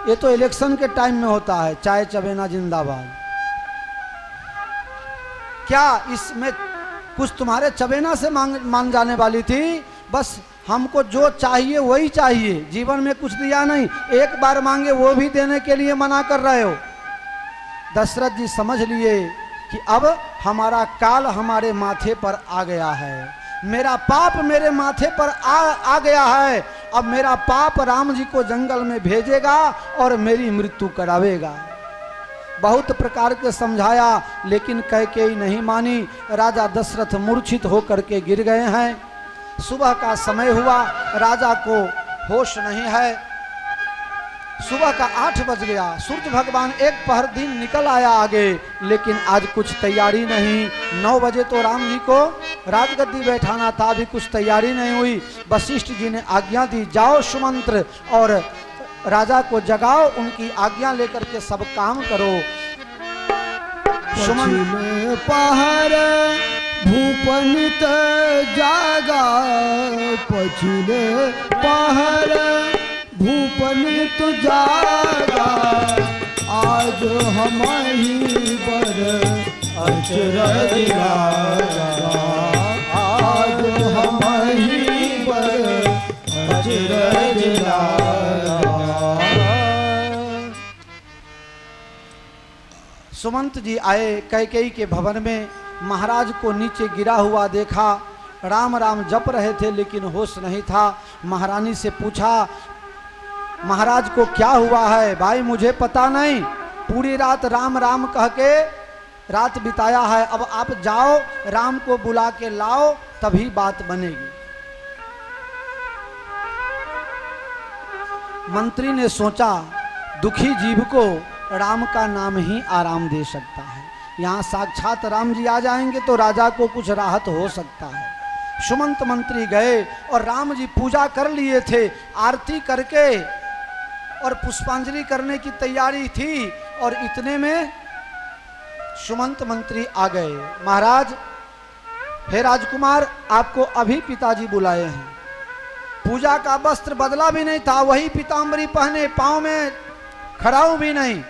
ये तो इलेक्शन के टाइम में होता है, चाय चबेना जिंदाबाद। क्या इसमें कुछ तुम्हारे चबेना से मांग जाने वाली थी? बस हमको जो चाहिए वही चाहिए, जीवन में कुछ दिया नहीं, एक बार मांगे वो भी देने के लिए मना कर रहे हो। दशरथ जी समझ लिए कि अब हमारा काल हमारे माथे पर आ गया है, मेरा पाप मेरे माथे पर आ गया है। अब मेरा पाप राम जी को जंगल में भेजेगा और मेरी मृत्यु करावेगा। बहुत प्रकार के समझाया, लेकिन कैकेयी नहीं मानी। राजा दशरथ मूर्छित होकर के गिर गए हैं। सुबह का समय हुआ, राजा को होश नहीं है। सुबह का 8 बज गया, सूर्य भगवान एक पहर दिन निकल आया आगे, लेकिन आज कुछ तैयारी नहीं। 9 बजे तो राम जी को राजगद्दी बैठाना था, अभी कुछ तैयारी नहीं हुई। वशिष्ठ जी ने आज्ञा दी, जाओ सुमंत्र और राजा को जगाओ, उनकी आज्ञा लेकर के सब काम करो। पछिले पहर भूपनित जागा, पछिले पहर भूपनित जागा, आज हम ही बर अचरज लागा, आज हम ही बर अचरज लागा। सुमंत जी आए कैकेयी के भवन में, महाराज को नीचे गिरा हुआ देखा। राम राम जप रहे थे लेकिन होश नहीं था। महारानी से पूछा, महाराज को क्या हुआ है? भाई मुझे पता नहीं, पूरी रात राम राम कह के रात बिताया है। अब आप जाओ, राम को बुला के लाओ, तभी बात बनेगी। मंत्री ने सोचा, दुखी जीव को राम का नाम ही आराम दे सकता है। यहाँ साक्षात राम जी आ जाएंगे तो राजा को कुछ राहत हो सकता है। सुमंत मंत्री गए और राम जी पूजा कर लिए थे, आरती करके और पुष्पांजलि करने की तैयारी थी। और इतने में सुमंत मंत्री आ गए। महाराज, हे राजकुमार, आपको अभी पिताजी बुलाए हैं। पूजा का वस्त्र बदला भी नहीं था, वही पीताम्बरी पहने, पांव में खड़ाऊ भी नहीं।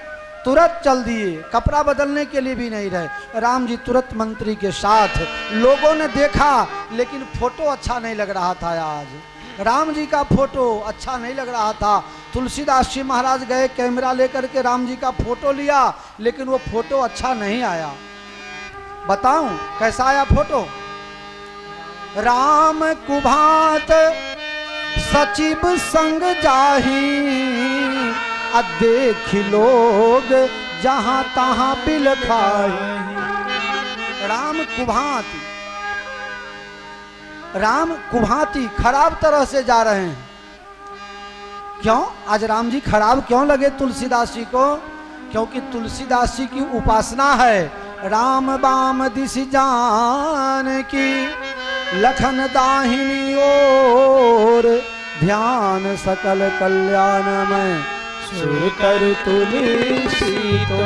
तुरंत चल दिए, कपड़ा बदलने के लिए भी नहीं रहे। राम जी तुरंत मंत्री के साथ। लोगों ने देखा लेकिन फोटो अच्छा नहीं लग रहा था। आज राम जी का फोटो अच्छा नहीं लग रहा था। तुलसीदास जी महाराज गए, कैमरा लेकर के राम जी का फोटो लिया, लेकिन वो फोटो अच्छा नहीं आया। बताऊं कैसा आया फोटो? राम कुभात सचिव संग जाही, आ देख लोग जहां तहां बिल खाही। राम कुभाती खराब तरह से जा रहे हैं। क्यों? आज राम जी खराब क्यों लगे तुलसीदास जी को? क्योंकि तुलसीदास जी की उपासना है राम बाम दिस जान की, लखन दाहिनी ओर, ध्यान सकल कल्याण में सुर कर तुलसी तो।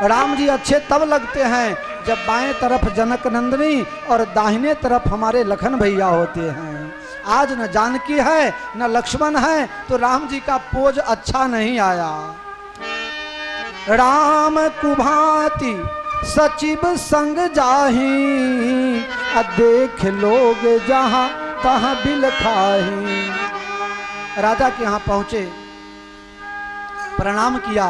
राम जी अच्छे तब लगते हैं जब बाएं तरफ जनक नंदनी और दाहिने तरफ हमारे लखन भैया होते हैं। आज न जानकी है न लक्ष्मण है, तो राम जी का पोज अच्छा नहीं आया। राम कुभाती सचिव संग जाही, देख लोग जहां तहां बिल खाही। राजा के यहां पहुंचे, प्रणाम किया।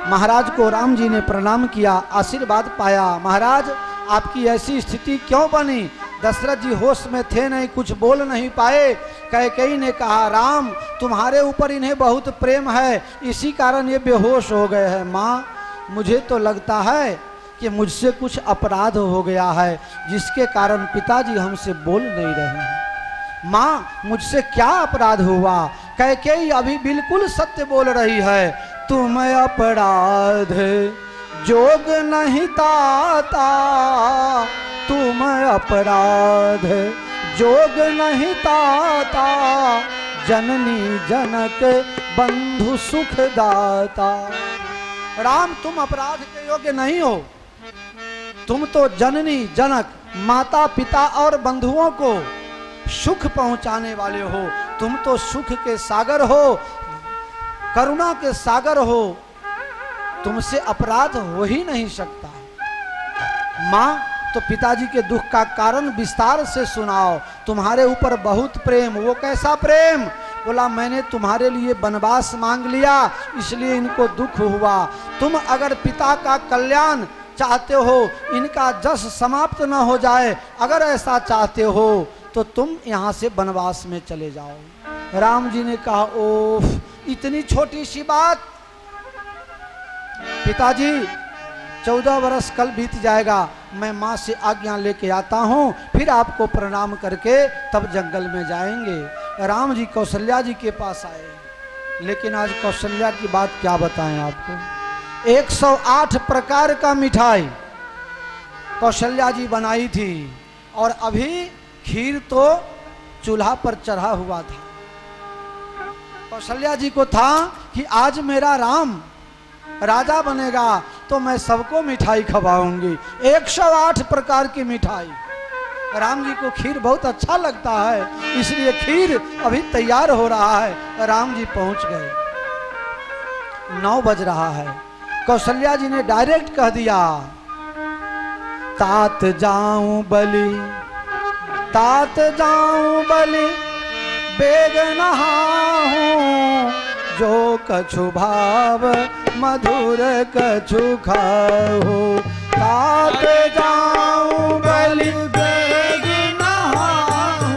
महाराज को राम जी ने प्रणाम किया, आशीर्वाद पाया। महाराज आपकी ऐसी स्थिति क्यों बनी? दशरथ जी होश में थे नहीं, कुछ बोल नहीं पाए। कैकेयी ने कहा राम तुम्हारे ऊपर इन्हें बहुत प्रेम है, इसी कारण ये बेहोश हो गए हैं। माँ मुझे तो लगता है कि मुझसे कुछ अपराध हो गया है, जिसके कारण पिताजी हमसे बोल नहीं रहे हैं। माँ मुझसे क्या अपराध हुआ? कैकेयी अभी बिल्कुल सत्य बोल रही है। तुम अपराध जोग नहीं ताता, तुम अपराध जोग नहीं ताता, जननी जनक बंधु सुख दाता। राम तुम अपराध के योग्य नहीं हो। तुम तो जननी जनक माता पिता और बंधुओं को सुख पहुंचाने वाले हो। तुम तो सुख के सागर हो, करुणा के सागर हो। तुमसे अपराध हो ही नहीं सकता। माँ तो पिताजी के दुख का कारण विस्तार से सुनाओ। तुम्हारे ऊपर बहुत प्रेम। वो कैसा प्रेम? बोला मैंने तुम्हारे लिए वनवास मांग लिया, इसलिए इनको दुख हुआ। तुम अगर पिता का कल्याण चाहते हो, इनका जस समाप्त न हो जाए, अगर ऐसा चाहते हो तो तुम यहाँ से वनवास में चले जाओ। राम जी ने कहा ओफ इतनी छोटी सी बात। पिताजी 14 वर्ष कल बीत जाएगा, मैं माँ से आज्ञा लेके आता हूँ, फिर आपको प्रणाम करके तब जंगल में जाएंगे। राम जी कौशल्या जी के पास आए, लेकिन आज कौशल्या की बात क्या बताएं आपको। 108 प्रकार का मिठाई कौशल्या जी बनाई थी, और अभी खीर तो चूल्हा पर चढ़ा हुआ था। कौशल्या जी को था कि आज मेरा राम राजा बनेगा तो मैं सबको मिठाई खवाऊंगी। 108 प्रकार की मिठाई। राम जी को खीर बहुत अच्छा लगता है, इसलिए खीर अभी तैयार हो रहा है। राम जी पहुंच गए। 9 बज रहा है। कौशल्या जी ने डायरेक्ट कह दिया तात जाऊं बलि, तात जाऊं बलि, बेग नहाऊं, जो कछु भाव मधुर कछु खाओ। तात जाऊं बलि बेग नहाऊं,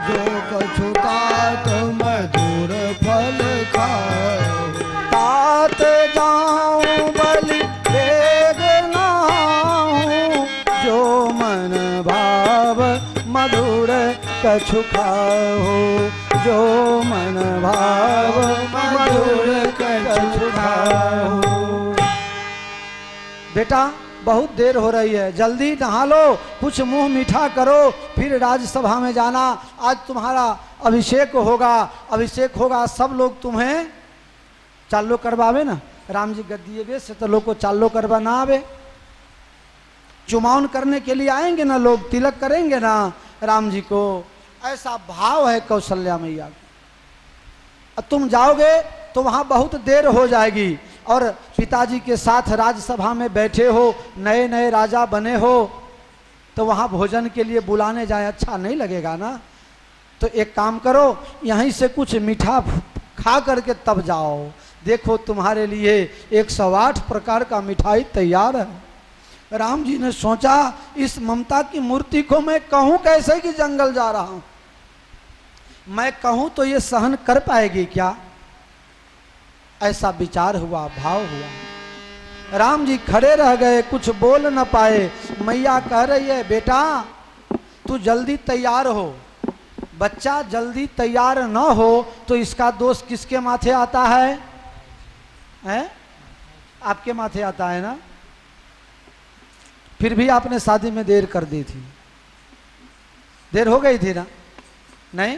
जो कछु तात मधुर फल खाओ। तात जाऊं बलि बेग नहाऊं, जो मन भाव मधुर कछु खाओ, जो मन भाव मधुर कछु खाओ। बेटा बहुत देर हो रही है, जल्दी नहा लो, कुछ मुंह मीठा करो, फिर राज्यसभा में जाना। आज तुम्हारा अभिषेक होगा, अभिषेक होगा, सब लोग तुम्हें चालो करवावे ना। राम जी गद्दी वे से तो लोग को चालो करवा ना आवे। चुमावन करने के लिए आएंगे ना लोग, तिलक करेंगे ना राम जी को। ऐसा भाव है कौशल्या मैया का। तुम जाओगे तो वहाँ बहुत देर हो जाएगी। और पिताजी के साथ राजसभा में बैठे हो, नए नए राजा बने हो, तो वहाँ भोजन के लिए बुलाने जाए, अच्छा नहीं लगेगा ना। तो एक काम करो, यहीं से कुछ मीठा खा करके तब जाओ। देखो तुम्हारे लिए 108 प्रकार का मिठाई तैयार है। राम जी ने सोचा, इस ममता की मूर्ति को मैं कहूँ कैसे कि जंगल जा रहा हूँ, मैं कहूँ तो ये सहन कर पाएगी क्या? ऐसा विचार हुआ, भाव हुआ। राम जी खड़े रह गए, कुछ बोल न पाए। मैया कह रही है, बेटा तू जल्दी तैयार हो। बच्चा जल्दी तैयार न हो तो इसका दोष किसके माथे आता है? हैं? आपके माथे आता है ना। फिर भी आपने शादी में देर कर दी थी, देर हो गई थी ना? नहीं,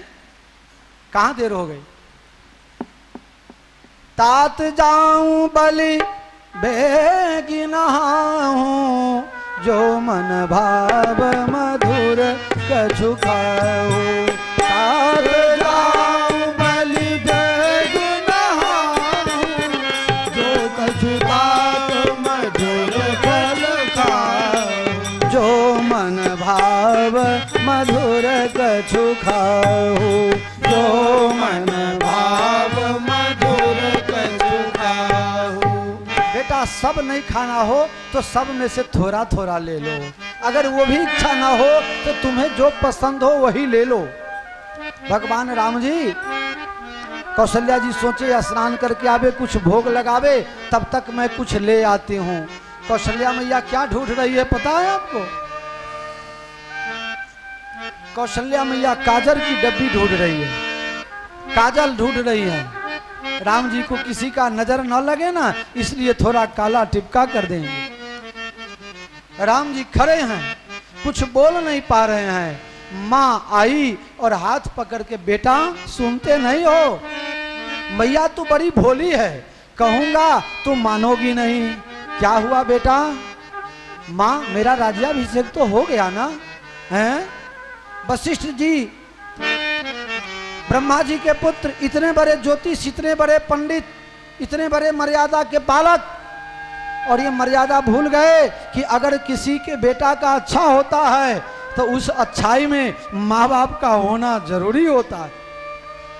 कहाँ देर हो गई? तात जाऊं बलि बेगी नहाऊं, जो मन भाव मधुर कछु खाऊं। तात जाऊं बलि बेगी नहाऊं, जो कछु तात मधुर फल खाऊं। जो मन भाव मधुर कछु खाऊं, जो मन भाव मधुर कछु खाऊं। बेटा सब नहीं खाना हो तो सब में से थोड़ा थोड़ा ले लो, अगर वो भी इच्छा ना हो तो तुम्हें जो पसंद हो वही ले लो। भगवान राम जी, कौशल्या जी सोचे स्नान करके आवे, कुछ भोग लगावे, तब तक मैं कुछ ले आती हूँ। कौशल्या मैया क्या ढूंढ रही है पता है आपको? कौशल्या मैया काजल की डब्बी ढूंढ रही है, काजल ढूंढ रही है। राम जी को किसी का नजर न लगे ना, इसलिए थोड़ा काला टिपका कर देंगे। राम जी खड़े हैं, कुछ बोल नहीं पा रहे हैं। माँ आई और हाथ पकड़ के, बेटा सुनते नहीं हो? मैया तू बड़ी भोली है, कहूंगा तू मानोगी नहीं। क्या हुआ बेटा? माँ मेरा राज्याभिषेक तो हो गया ना? हैं? वशिष्ठ जी ब्रह्मा जी के पुत्र, इतने बड़े ज्योतिष, इतने बड़े पंडित, इतने बड़े मर्यादा के बालक, और ये मर्यादा भूल गए कि अगर किसी के बेटा का अच्छा होता है तो उस अच्छाई में माँ बाप का होना जरूरी होता है।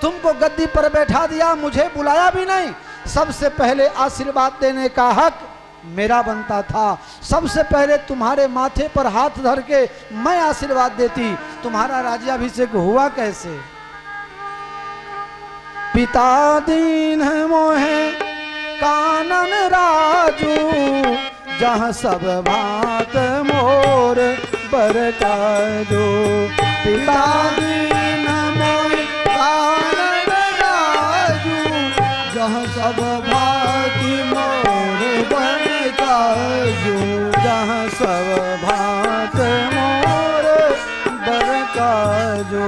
तुमको गद्दी पर बैठा दिया, मुझे बुलाया भी नहीं। सबसे पहले आशीर्वाद देने का हक मेरा बनता था। सबसे पहले तुम्हारे माथे पर हाथ धर के मैं आशीर्वाद देती। तुम्हारा राज्याभिषेक हुआ कैसे? पिता दीन मोहे कानन राजू, जहाँ सब भात मोर बरकाजू। पिता दीन मोहे कानन राजू, जहाँ सब भात मोर बरकाजू। जहाँ सब भात मोर बरकाजू।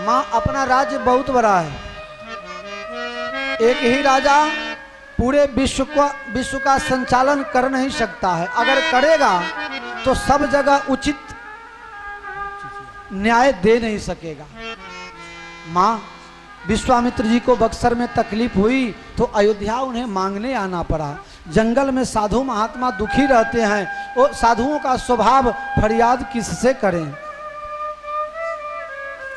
माँ अपना राज्य बहुत बड़ा है, एक ही राजा पूरे विश्व का संचालन कर नहीं सकता है। अगर करेगा तो सब जगह उचित न्याय दे नहीं सकेगा। माँ विश्वामित्र जी को बक्सर में तकलीफ हुई तो अयोध्या उन्हें मांगने आना पड़ा। जंगल में साधु महात्मा दुखी रहते हैं, वो साधुओं का स्वभाव फरियाद किससे करें।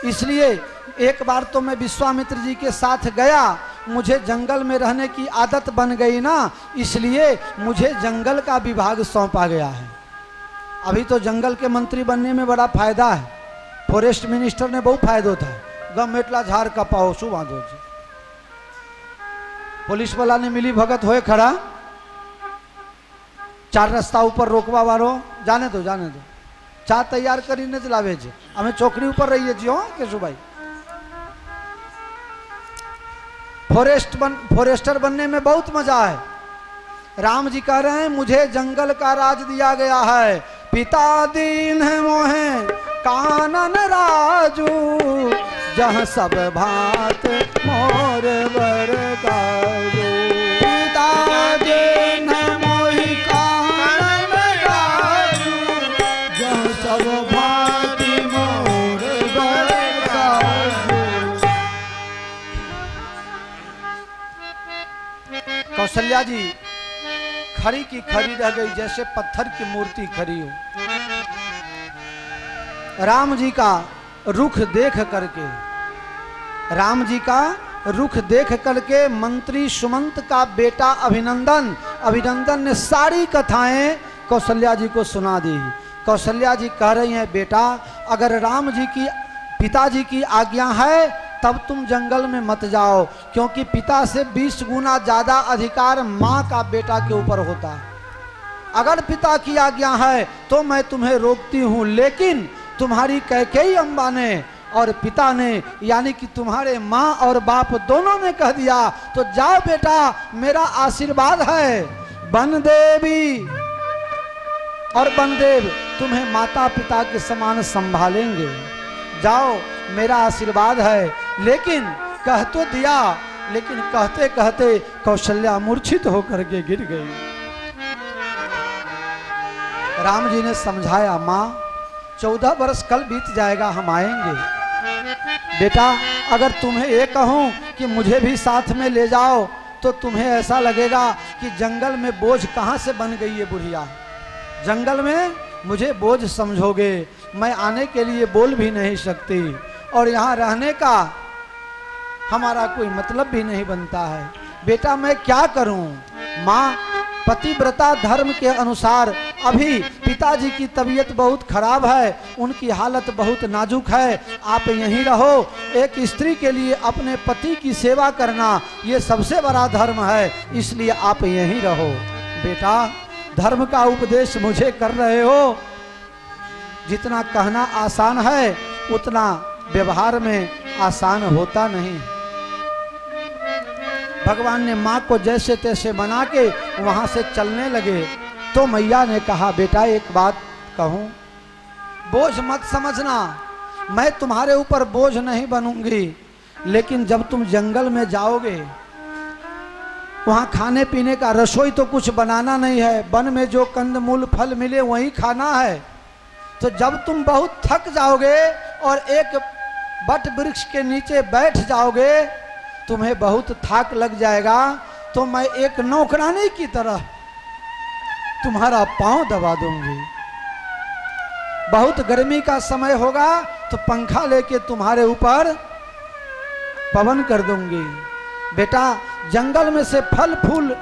इसलिए एक बार तो मैं विश्वामित्र जी के साथ गया, मुझे जंगल में रहने की आदत बन गई ना, इसलिए मुझे जंगल का विभाग सौंपा गया है। अभी तो जंगल के मंत्री बनने में बड़ा फायदा है, फॉरेस्ट मिनिस्टर ने बहुत फायदा होता है। गम मेटला झाड़ का पाओ शु बांधो जी, पुलिस वाला ने मिली भगत होए खड़ा, 4 रस्ता ऊपर रोकवा वालो, जाने दो जाने दो, चा तैयार करीने ज लावे छे, हमें चौकड़ी ऊपर रहिए जी। हो केशु भाई, फॉरेस्टर बनने में बहुत मजा है। राम जी कह रहे हैं मुझे जंगल का राज दिया गया है। पिता दीन है मोहे कानन राजू, जहाँ सब भात मोर बरकाजू। पिता दीन है मोहि कानन राजू, जहाँ सब भात मोर बरकाजू। कौशल्या जी खड़ी की खड़ी रह गई, जैसे पत्थर की मूर्ति खड़ी हो। राम जी का रुख देख करके, राम जी का रुख देख करके मंत्री सुमंत का बेटा अभिनंदन ने सारी कथाएं कौशल्या जी को सुना दी। कौशल्या जी कह रही हैं, बेटा अगर राम जी की पिताजी की आज्ञा है तब तुम जंगल में मत जाओ, क्योंकि पिता से 20 गुना ज्यादा अधिकार माँ का बेटा के ऊपर होता है। अगर पिता की आज्ञा है तो मैं तुम्हें रोकती हूँ, लेकिन तुम्हारी कैकेयी अम्बा ने और पिता ने, यानी कि तुम्हारे माँ और बाप दोनों ने कह दिया तो जाओ बेटा, मेरा आशीर्वाद है। बनदेवी और बनदेव तुम्हें माता पिता के समान संभालेंगे, जाओ मेरा आशीर्वाद है। लेकिन कह तो दिया, लेकिन कहते कहते कौशल्या मूर्छित होकर के गिर गई। राम जी ने समझाया, माँ 14 वर्ष कल बीत जाएगा, हम आएंगे। बेटा अगर तुम्हें ये कहूं कि मुझे भी साथ में ले जाओ तो तुम्हें ऐसा लगेगा कि जंगल में बोझ कहाँ से बन गई है बुढ़िया, जंगल में मुझे बोझ समझोगे, मैं आने के लिए बोल भी नहीं सकती और यहाँ रहने का हमारा कोई मतलब भी नहीं बनता है। बेटा मैं क्या करूं? माँ पतिव्रता धर्म के अनुसार अभी पिताजी की तबीयत बहुत खराब है, उनकी हालत बहुत नाजुक है, आप यहीं रहो। एक स्त्री के लिए अपने पति की सेवा करना ये सबसे बड़ा धर्म है, इसलिए आप यहीं रहो। बेटा धर्म का उपदेश मुझे कर रहे हो, जितना कहना आसान है उतना व्यवहार में आसान होता नहीं। भगवान ने माँ को जैसे तैसे बना के वहां से चलने लगे तो मैया ने कहा, बेटा एक बात कहूं, बोझ मत समझना, मैं तुम्हारे ऊपर बोझ नहीं बनूंगी, लेकिन जब तुम जंगल में जाओगे वहां खाने पीने का, रसोई तो कुछ बनाना नहीं है, वन में जो कंदमूल फल मिले वही खाना है। तो जब तुम बहुत थक जाओगे और एक बट वृक्ष के नीचे बैठ जाओगे, तुम्हें बहुत थाक लग जाएगा, तो मैं एक नौकरानी की तरह तुम्हारा पांव दबा दूंगी। बहुत गर्मी का समय होगा तो पंखा लेके तुम्हारे ऊपर पवन कर दूंगी। बेटा जंगल में से फल फूल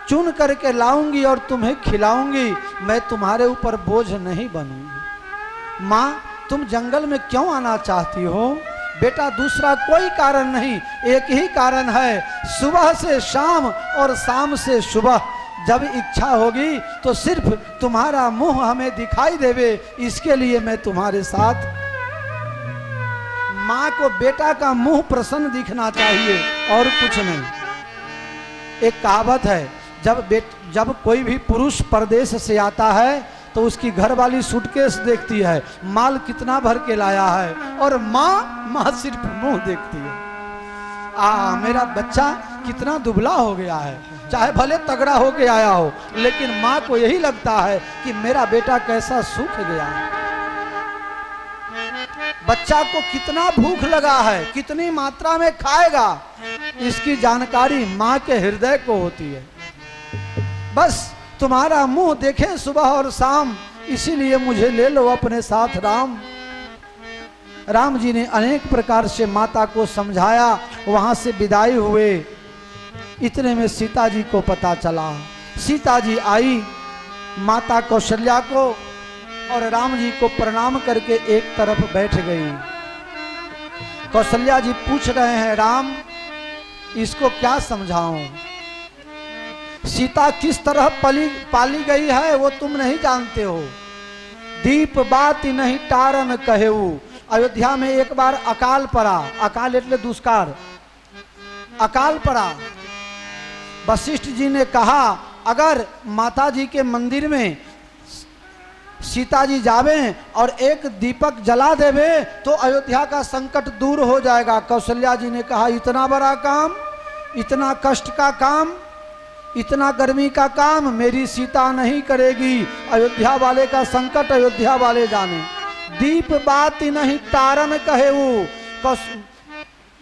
चुन करके लाऊंगी और तुम्हें खिलाऊंगी, मैं तुम्हारे ऊपर बोझ नहीं बनूंगी। माँ तुम जंगल में क्यों आना चाहती हो? बेटा दूसरा कोई कारण नहीं, एक ही कारण है, सुबह से शाम और शाम से सुबह जब इच्छा होगी तो सिर्फ तुम्हारा मुंह हमें दिखाई देवे, इसके लिए मैं तुम्हारे साथ। माँ को बेटा का मुंह प्रसन्न दिखना चाहिए और कुछ नहीं। एक कहावत है, जब कोई भी पुरुष परदेश से आता है तो उसकी घरवाली सूटकेस देखती है, माल कितना भर के लाया है, और माँ सिर्फ मुंह देखती है। मेरा बच्चा कितना दुबला हो गया है, चाहे भले तगड़ा हो के आया हो, लेकिन माँ को यही लगता है कि मेरा बेटा कैसा सूख गया है। बच्चा को कितना भूख लगा है, कितनी मात्रा में खाएगा, इसकी जानकारी माँ के हृदय को होती है। बस तुम्हारा मुंह देखें सुबह और शाम, इसीलिए मुझे ले लो अपने साथ राम। राम जी ने अनेक प्रकार से माता को समझाया, वहां से विदाई हुए। इतने में सीता जी को पता चला। सीता जी आई, माता कौशल्या को और राम जी को प्रणाम करके एक तरफ बैठ गई। कौशल्या जी पूछ रहे हैं, राम इसको क्या समझाऊं? सीता किस तरह पाली गई है वो तुम नहीं जानते हो। दीप बाती नहीं टारन कहेऊ। अयोध्या में एक बार अकाल पड़ा, अकाल एटले दुष्काल, अकाल पड़ा। वशिष्ठ जी ने कहा अगर माता जी के मंदिर में सीता जी जावे और एक दीपक जला देवे तो अयोध्या का संकट दूर हो जाएगा। कौशल्या जी ने कहा इतना बड़ा काम, इतना कष्ट का काम, इतना गर्मी का काम मेरी सीता नहीं करेगी। अयोध्या वाले का संकट अयोध्या वाले जाने। दीप बाती नहीं तारन कहेऊ।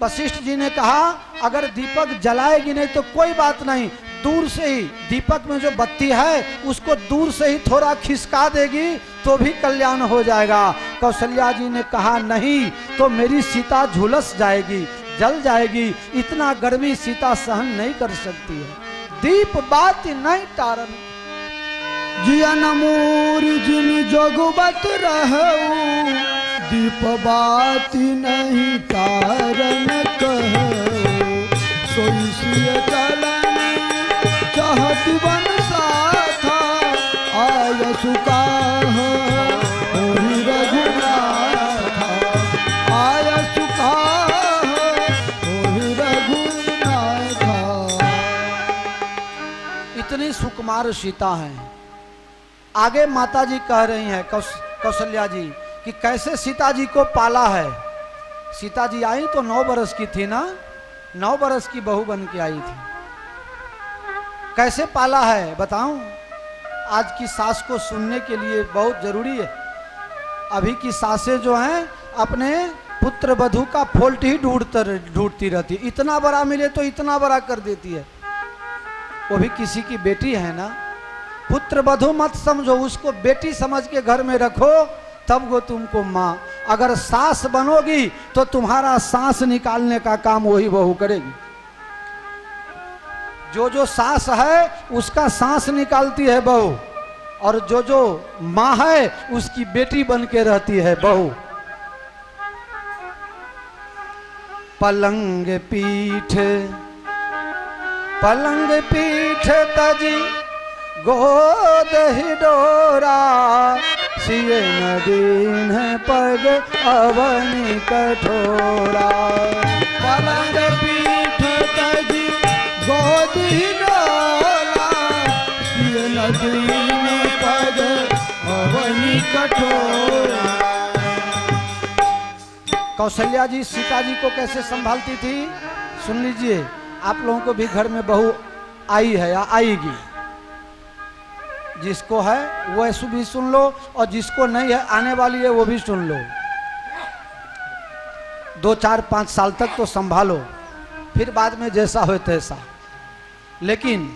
वशिष्ठ जी ने कहा अगर दीपक जलाएगी नहीं तो कोई बात नहीं, दूर से ही दीपक में जो बत्ती है उसको दूर से ही थोड़ा खिसका देगी तो भी कल्याण हो जाएगा। कौशल्या जी ने कहा नहीं तो मेरी सीता झुलस जाएगी, जल जाएगी, इतना गर्मी सीता सहन नहीं कर सकती है। दीप बाती नहीं तारन जियन मोर जिन जगबत रहू, दीप बाती नहीं तारन कहू। सोई सिय चलन चाहत बन साथा, आय सुकाह होई रघुनाथ, आय सुकाह होई रघुनाथ। इतनी सुकुमार सीता है। आगे माता जी कह रही हैं कौशल्या जी कि कैसे सीता जी को पाला है। सीता जी आई तो 9 बरस की थी ना, 9 बरस की बहू बन के आई थी। कैसे पाला है बताऊं? आज की सास को सुनने के लिए बहुत जरूरी है। अभी की सासें जो हैं अपने पुत्र वधू का फॉल्ट ही ढूंढती रहती, इतना बड़ा मिले तो इतना बड़ा कर देती है। वो भी किसी की बेटी है ना। पुत्र वधू मत समझो, उसको बेटी समझ के घर में रखो, तब वो तुमको माँ। अगर सास बनोगी तो तुम्हारा सांस निकालने का काम वही बहू करेगी। जो जो सास है उसका सांस निकालती है बहू, और जो जो माँ है उसकी बेटी बन के रहती है बहू। पलंग पीठ तजी गोद हिडोरा, सिए नदीन पग अवनि कठोरा। पलंग पीठ तजी गोद हिडोरा, सिए नदीन पग अवनि कठोरा। कौशल्या जी सीता जी को कैसे संभालती थी सुन लीजिए। आप लोगों को भी घर में बहू आई है या आएगी, जिसको है वो ऐसे भी सुन लो, और जिसको नहीं है आने वाली है वो भी सुन लो। 2, 4, 5 साल तक तो संभालो, फिर बाद में जैसा हो तैसा। लेकिन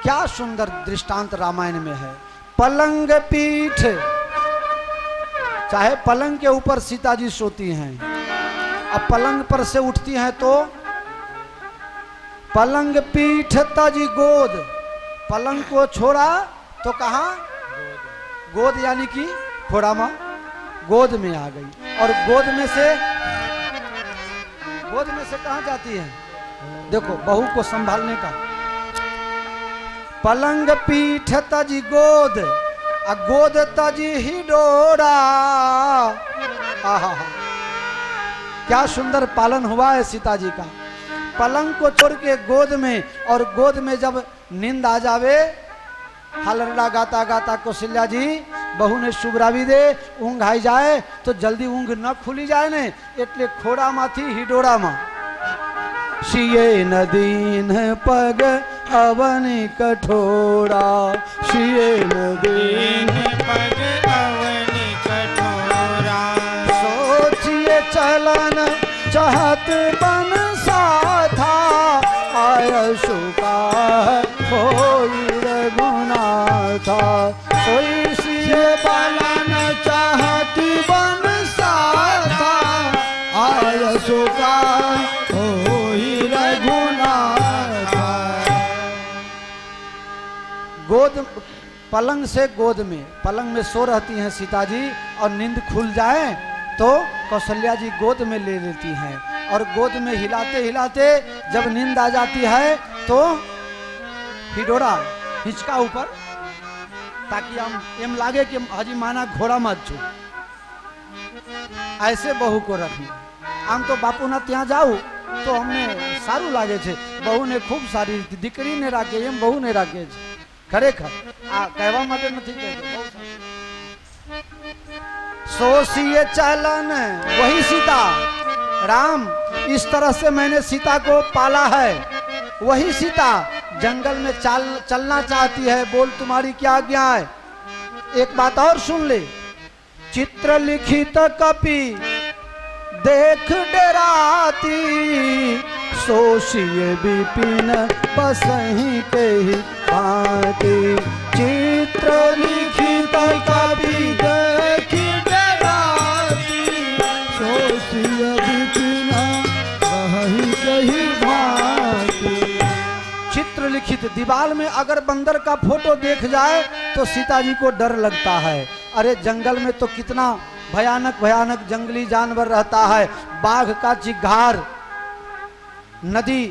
क्या सुंदर दृष्टांत रामायण में है। पलंग पीठ, चाहे पलंग के ऊपर सीता जी सोती हैं, अब पलंग पर से उठती हैं तो पलंग पीठ तजी गोद, पलंग को छोड़ा तो कहाँ? गोद यानी कि खोड़ा माँ, गोद में आ गई। और गोद में से कहाँ जाती है? देखो बहू को संभालने का। पलंग पीठ तजी गोद, गोद तजी ही डोरा। आहा, क्या सुंदर पालन हुआ है सीता जी का। पलंग को छोड़ के गोद में, और गोद में जब नींद आ जावे, हलरड़ा गाता गाता कौशल्या जी बहू ने शुभरावी दे, ऊँघ आई जाए तो जल्दी ऊँघ न खुली जाए ने, एटले खोड़ा माथी हिडोरा मां। सिए नदीन पग अवनि कठोरा, सिए नदीन पग अवनि कठोरा। सोचिए चलन चाहत बन साथा, आय सुका होई रघुनाथा। सोई सिए पालन चाहत बन साथा, आय सुका होई रघुनाथ। गोद, पलंग से गोद में, पलंग में सो रहती हैं सीता जी, और नींद खुल जाए तो कौशल्या जी गोद में ले लेती हैं, और गोद में हिलाते हिलाते जब नींद आ जाती है तो हिडोरा हिचका ऊपर, ताकि हम एम लागे कि हजी माना घोड़ा मत छू। ऐसे बहू को रखना। आम तो बापू ना ત્યાં જાઉં તો અમને સારું લાગે છે, બહુને ખૂબ સારી રીતે, દીકરીને રાખે એમ બહુને રાખે છે। ખરેખર આ કહેવા માટે નથી કહેતો, બહુ સારું। सोसिए चलन, वही सीता, राम इस तरह से मैंने सीता को पाला है। वही सीता जंगल में चलना चाहती है, बोल तुम्हारी क्या आज्ञा है। एक बात और सुन ले, चित्र लिखित कपि देख डराती, सोशिए विपिन बसहि के भांति। चित्र लिखित कवि देखि डराती, सोशिय विपिन बसहि के भांति। चित्र लिखित दीवार में अगर बंदर का फोटो देख जाए तो सीता जी को डर लगता है। अरे जंगल में तो कितना भयानक भयानक जंगली जानवर रहता है, बाघ का चिघार, नदी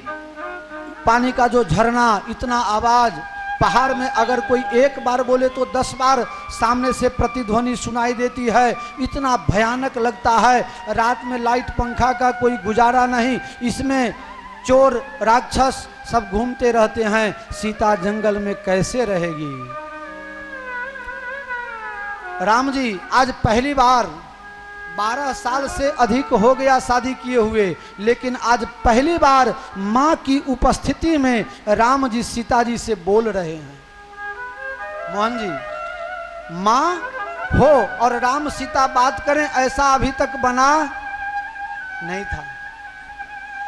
पानी का जो झरना, इतना आवाज, पहाड़ में अगर कोई एक बार बोले तो 10 बार सामने से प्रतिध्वनि सुनाई देती है, इतना भयानक लगता है। रात में लाइट पंखा का कोई गुजारा नहीं, इसमें चोर राक्षस सब घूमते रहते हैं। सीता जंगल में कैसे रहेगी? राम जी आज पहली बार 12 साल से अधिक हो गया शादी किए हुए, लेकिन आज पहली बार मां की उपस्थिति में राम जी सीता जी से बोल रहे हैं। मोहन जी, मां हो और राम सीता बात करें, ऐसा अभी तक बना नहीं था।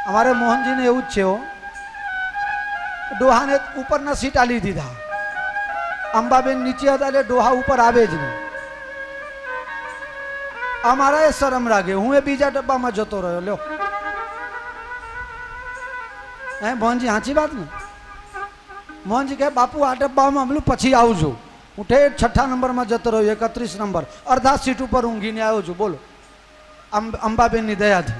हमारे मोहन जी ने उच्चे हो डोहा ने ऊपर न सीटा ली दीधा, अंबा बेन नीचे आता डोहा ऊपर आवे ज नहीं। हमारा ये शर्म रागे हूँ बीजा डब्बा में जतो रहो लो मोहन जी हाची बात नहीं। मोहन जी कहे बापू आ डब्बा में हमलू पछी आऊ छू, उठे 6ठा नंबर में जतो रहो, 31 नंबर अर्धा सीट ऊपर ऊँघी ने आयो छू। बोलो अंबा बेन नी दया थी।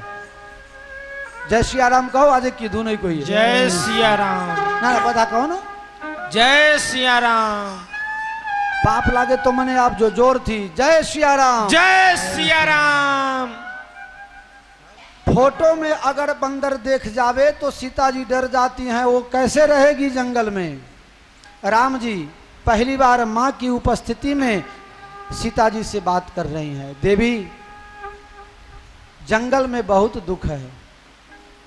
जय सियाराम कहो, आज कीधु नहीं कोई। जय सियाराम। ना बता कहो ना जय सियाराम। पाप लागे तो मने आप जो जोर थी। जय सियाराम। जय सियाराम। फोटो में अगर बंदर देख जावे तो सीता जी डर जाती हैं, वो कैसे रहेगी जंगल में? राम जी पहली बार मां की उपस्थिति में सीता जी से बात कर रही हैं। देवी जंगल में बहुत दुख है,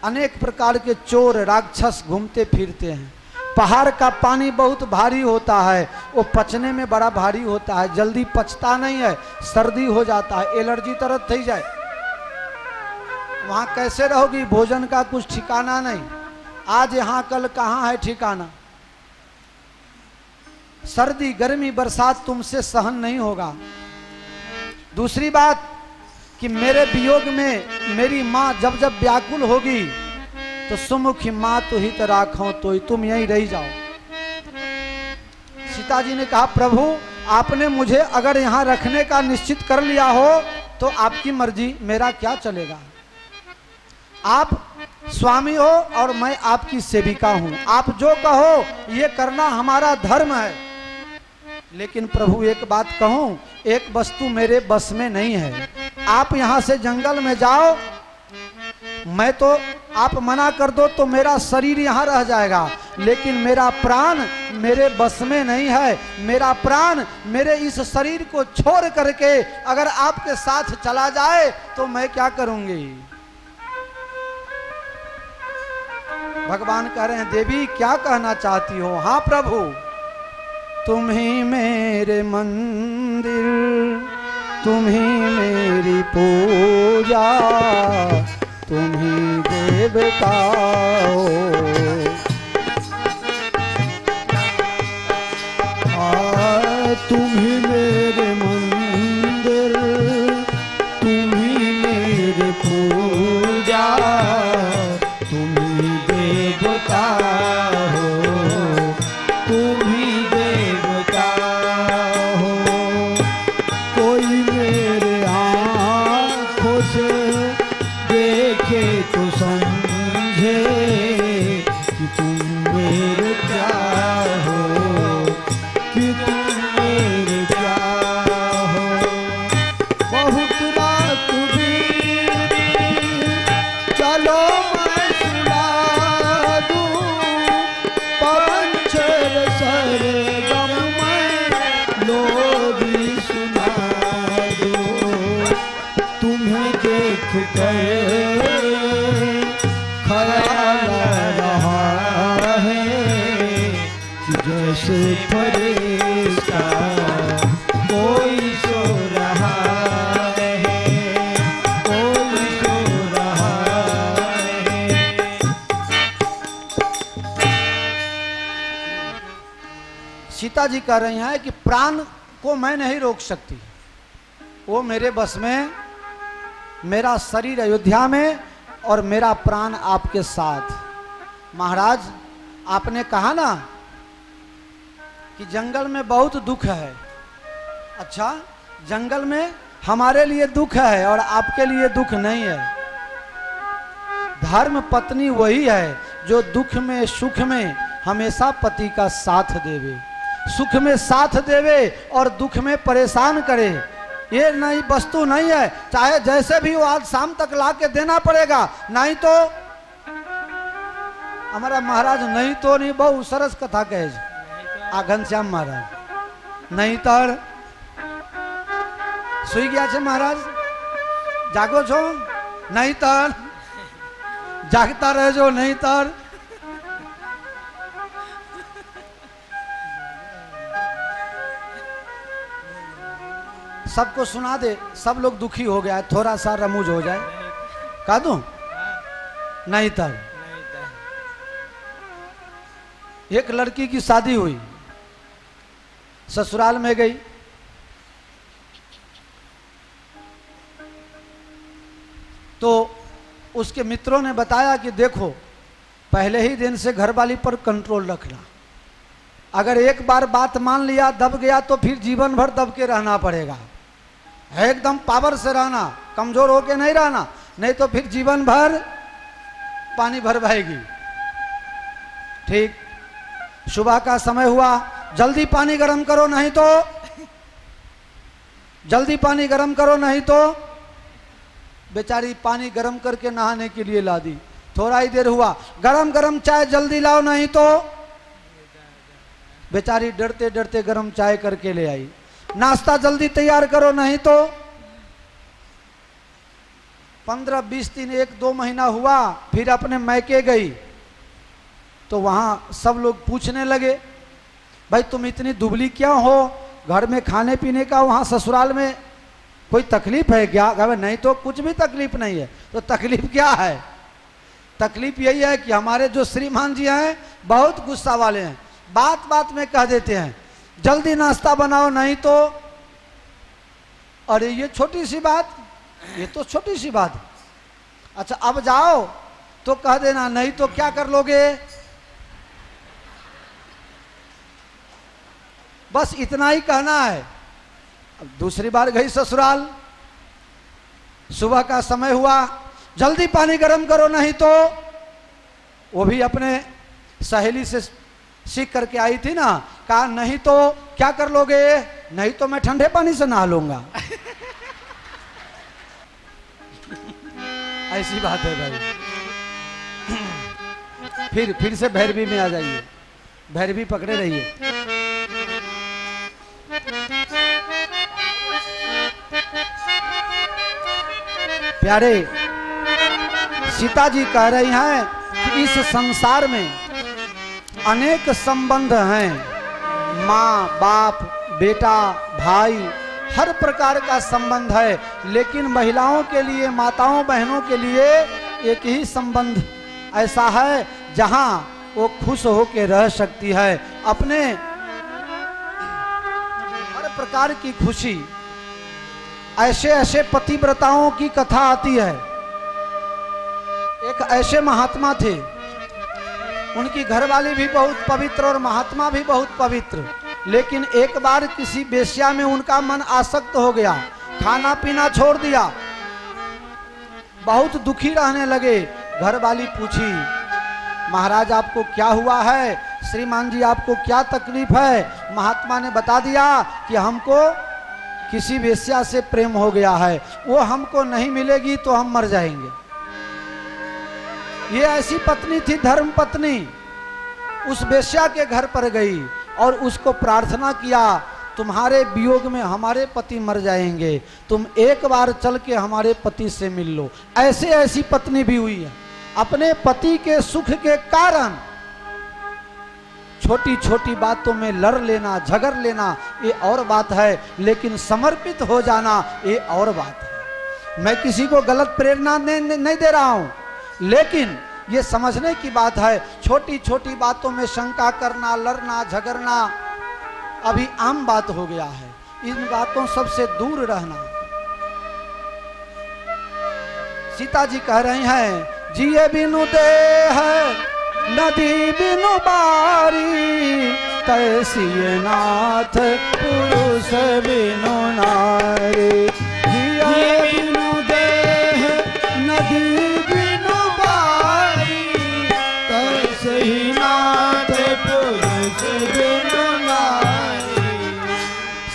अनेक प्रकार के चोर राक्षस घूमते फिरते हैं, पहाड़ का पानी बहुत भारी होता है, वो पचने में बड़ा भारी होता है, जल्दी पचता नहीं है, सर्दी हो जाता है, एलर्जी तरह थी जाए। वहां कैसे रहोगी? भोजन का कुछ ठिकाना नहीं, आज यहाँ कल कहाँ है ठिकाना। सर्दी गर्मी बरसात तुमसे सहन नहीं होगा। दूसरी बात कि मेरे वियोग में मेरी माँ जब जब व्याकुल होगी तो सुमुखी माँ तो हित राखो, तो तुम यहीं रह जाओ। सीता जी ने कहा प्रभु आपने मुझे अगर यहाँ रखने का निश्चित कर लिया हो तो आपकी मर्जी, मेरा क्या चलेगा। आप स्वामी हो और मैं आपकी सेविका हूं, आप जो कहो ये करना हमारा धर्म है। लेकिन प्रभु एक बात कहूं, एक वस्तु मेरे बस में नहीं है। आप यहां से जंगल में जाओ, मैं तो आप मना कर दो तो मेरा शरीर यहाँ रह जाएगा, लेकिन मेरा प्राण मेरे बस में नहीं है। मेरा प्राण मेरे इस शरीर को छोड़ करके अगर आपके साथ चला जाए तो मैं क्या करूंगी। भगवान कह रहे हैं देवी क्या कहना चाहती हो? हाँ प्रभु, तुम ही मेरे मंदिर, तुम ही मेरी पूजा, तुम ही देवता हो। तुम ही मेरे मंदिर, तुम ही मेरे पूजा, तुम ही देवता हो, तुम ही देवता हो। कोई मेरे आँखों से देखे तो समझे कि सीता जी कह रही हैं कि प्राण को मैं नहीं रोक सकती, वो मेरे बस में, मेरा शरीर अयोध्या में और मेरा प्राण आपके साथ। महाराज आपने कहा ना कि जंगल में बहुत दुख है। अच्छा, जंगल में हमारे लिए दुख है और आपके लिए दुख नहीं है। धर्म पत्नी वही है जो दुख में सुख में हमेशा पति का साथ देवे, सुख में साथ देवे और दुख में परेशान करे। ये नहीं वस्तु नहीं है, चाहे जैसे भी हो आज शाम तक ला के देना पड़ेगा, नहीं तो हमारा महाराज नहीं तो नहीं, बहुत सरस कथा कहे आ घनश्याम महाराज। नहीं तर सुई गया छे महाराज, जागो छो, नहीं तर जागता रहे जो, नहीं तर सबको सुना दे, सब लोग दुखी हो गया, थोड़ा सा रमूज हो जाए, कह दूं? नहीं तर एक लड़की की शादी हुई, ससुराल में गई, तो उसके मित्रों ने बताया कि देखो पहले ही दिन से घरवाली पर कंट्रोल रखना, अगर एक बार बात मान लिया दब गया तो फिर जीवन भर दब के रहना पड़ेगा, एकदम पावर से रहना, कमजोर होके नहीं रहना, नहीं तो फिर जीवन भर पानी भरवाएगी। ठीक, सुबह का समय हुआ, जल्दी पानी गर्म करो नहीं तो, जल्दी पानी गर्म करो नहीं तो, बेचारी पानी गर्म करके नहाने के लिए ला दी। थोड़ा ही देर हुआ, गरम गरम चाय जल्दी लाओ नहीं तो, बेचारी डरते डरते गरम चाय करके ले आई। नाश्ता जल्दी तैयार करो नहीं तो, 15-20 दिन 1-2 महीना हुआ, फिर अपने मैके गई तो वहां सब लोग पूछने लगे, भाई तुम इतनी दुबली क्यों हो, घर में खाने पीने का वहां ससुराल में कोई तकलीफ है क्या? कहा नहीं तो कुछ भी तकलीफ नहीं है। तो तकलीफ क्या है? तकलीफ यही है कि हमारे जो श्रीमान जी हैं बहुत गुस्सा वाले हैं, बात बात में कह देते हैं जल्दी नाश्ता बनाओ नहीं तो, अरे ये छोटी सी बात, ये तो छोटी सी बात, अच्छा अब जाओ तो कह देना नहीं तो क्या कर लोगे, बस इतना ही कहना है। अब दूसरी बार गई ससुराल, सुबह का समय हुआ, जल्दी पानी गर्म करो नहीं तो, वो भी अपने सहेली से सीख करके आई थी ना, कहा नहीं तो क्या कर लोगे, नहीं तो मैं ठंडे पानी से नहा लूंगा। ऐसी बात है भाई। फिर से भैरवी में आ जाइए, भैरवी पकड़े रहिए। प्यारे, सीता जी कह रही हैं कि इस संसार में अनेक संबंध हैं, माँ बाप बेटा भाई, हर प्रकार का संबंध है, लेकिन महिलाओं के लिए, माताओं बहनों के लिए एक ही संबंध ऐसा है जहां वो खुश होकर रह सकती है, अपने हर प्रकार की खुशी। ऐसे ऐसे पतिव्रताओं की कथा आती है। एक ऐसे महात्मा थे, उनकी घरवाली भी बहुत पवित्र और महात्मा भी बहुत पवित्र, लेकिन एक बार किसी वेश्या में उनका मन आसक्त हो गया, खाना पीना छोड़ दिया, बहुत दुखी रहने लगे। घरवाली पूछी, महाराज आपको क्या हुआ है, श्रीमान जी आपको क्या तकलीफ है? महात्मा ने बता दिया कि हमको किसी वेश्या से प्रेम हो गया है, वो हमको नहीं मिलेगी तो हम मर जाएंगे। ये ऐसी पत्नी थी, धर्म पत्नी, उस वेश्या के घर पर गई और उसको प्रार्थना किया, तुम्हारे वियोग में हमारे पति मर जाएंगे, तुम एक बार चल के हमारे पति से मिल लो। ऐसे ऐसी पत्नी भी हुई है, अपने पति के सुख के कारण छोटी छोटी बातों में लड़ लेना, झगड़ लेना ये और बात है, लेकिन समर्पित हो जाना ये और बात है। मैं किसी को गलत प्रेरणा नहीं दे रहा हूं, लेकिन ये समझने की बात है, छोटी छोटी बातों में शंका करना, लड़ना, झगड़ना अभी आम बात हो गया है, इन बातों सबसे दूर रहना। सीता जी कह रही हैं, जिए बिनु देह नदी बिनु बारी, तैसिए नाथ पुरुष बिनु नारी। जिए बिनु देह नदी बिनु बारी, तैसिए नाथ पुरुष बिनु नारी।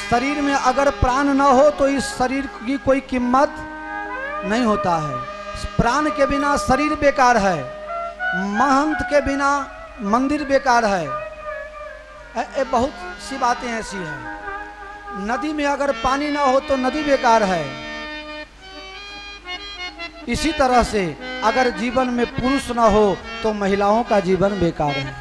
शरीर में अगर प्राण न हो तो इस शरीर की कोई कीमत नहीं होता है। प्राण के बिना शरीर बेकार है, महंत के बिना मंदिर बेकार है। बहुत सी बातें ऐसी हैं। नदी में अगर पानी ना हो तो नदी बेकार है। इसी तरह से अगर जीवन में पुरुष ना हो तो महिलाओं का जीवन बेकार है।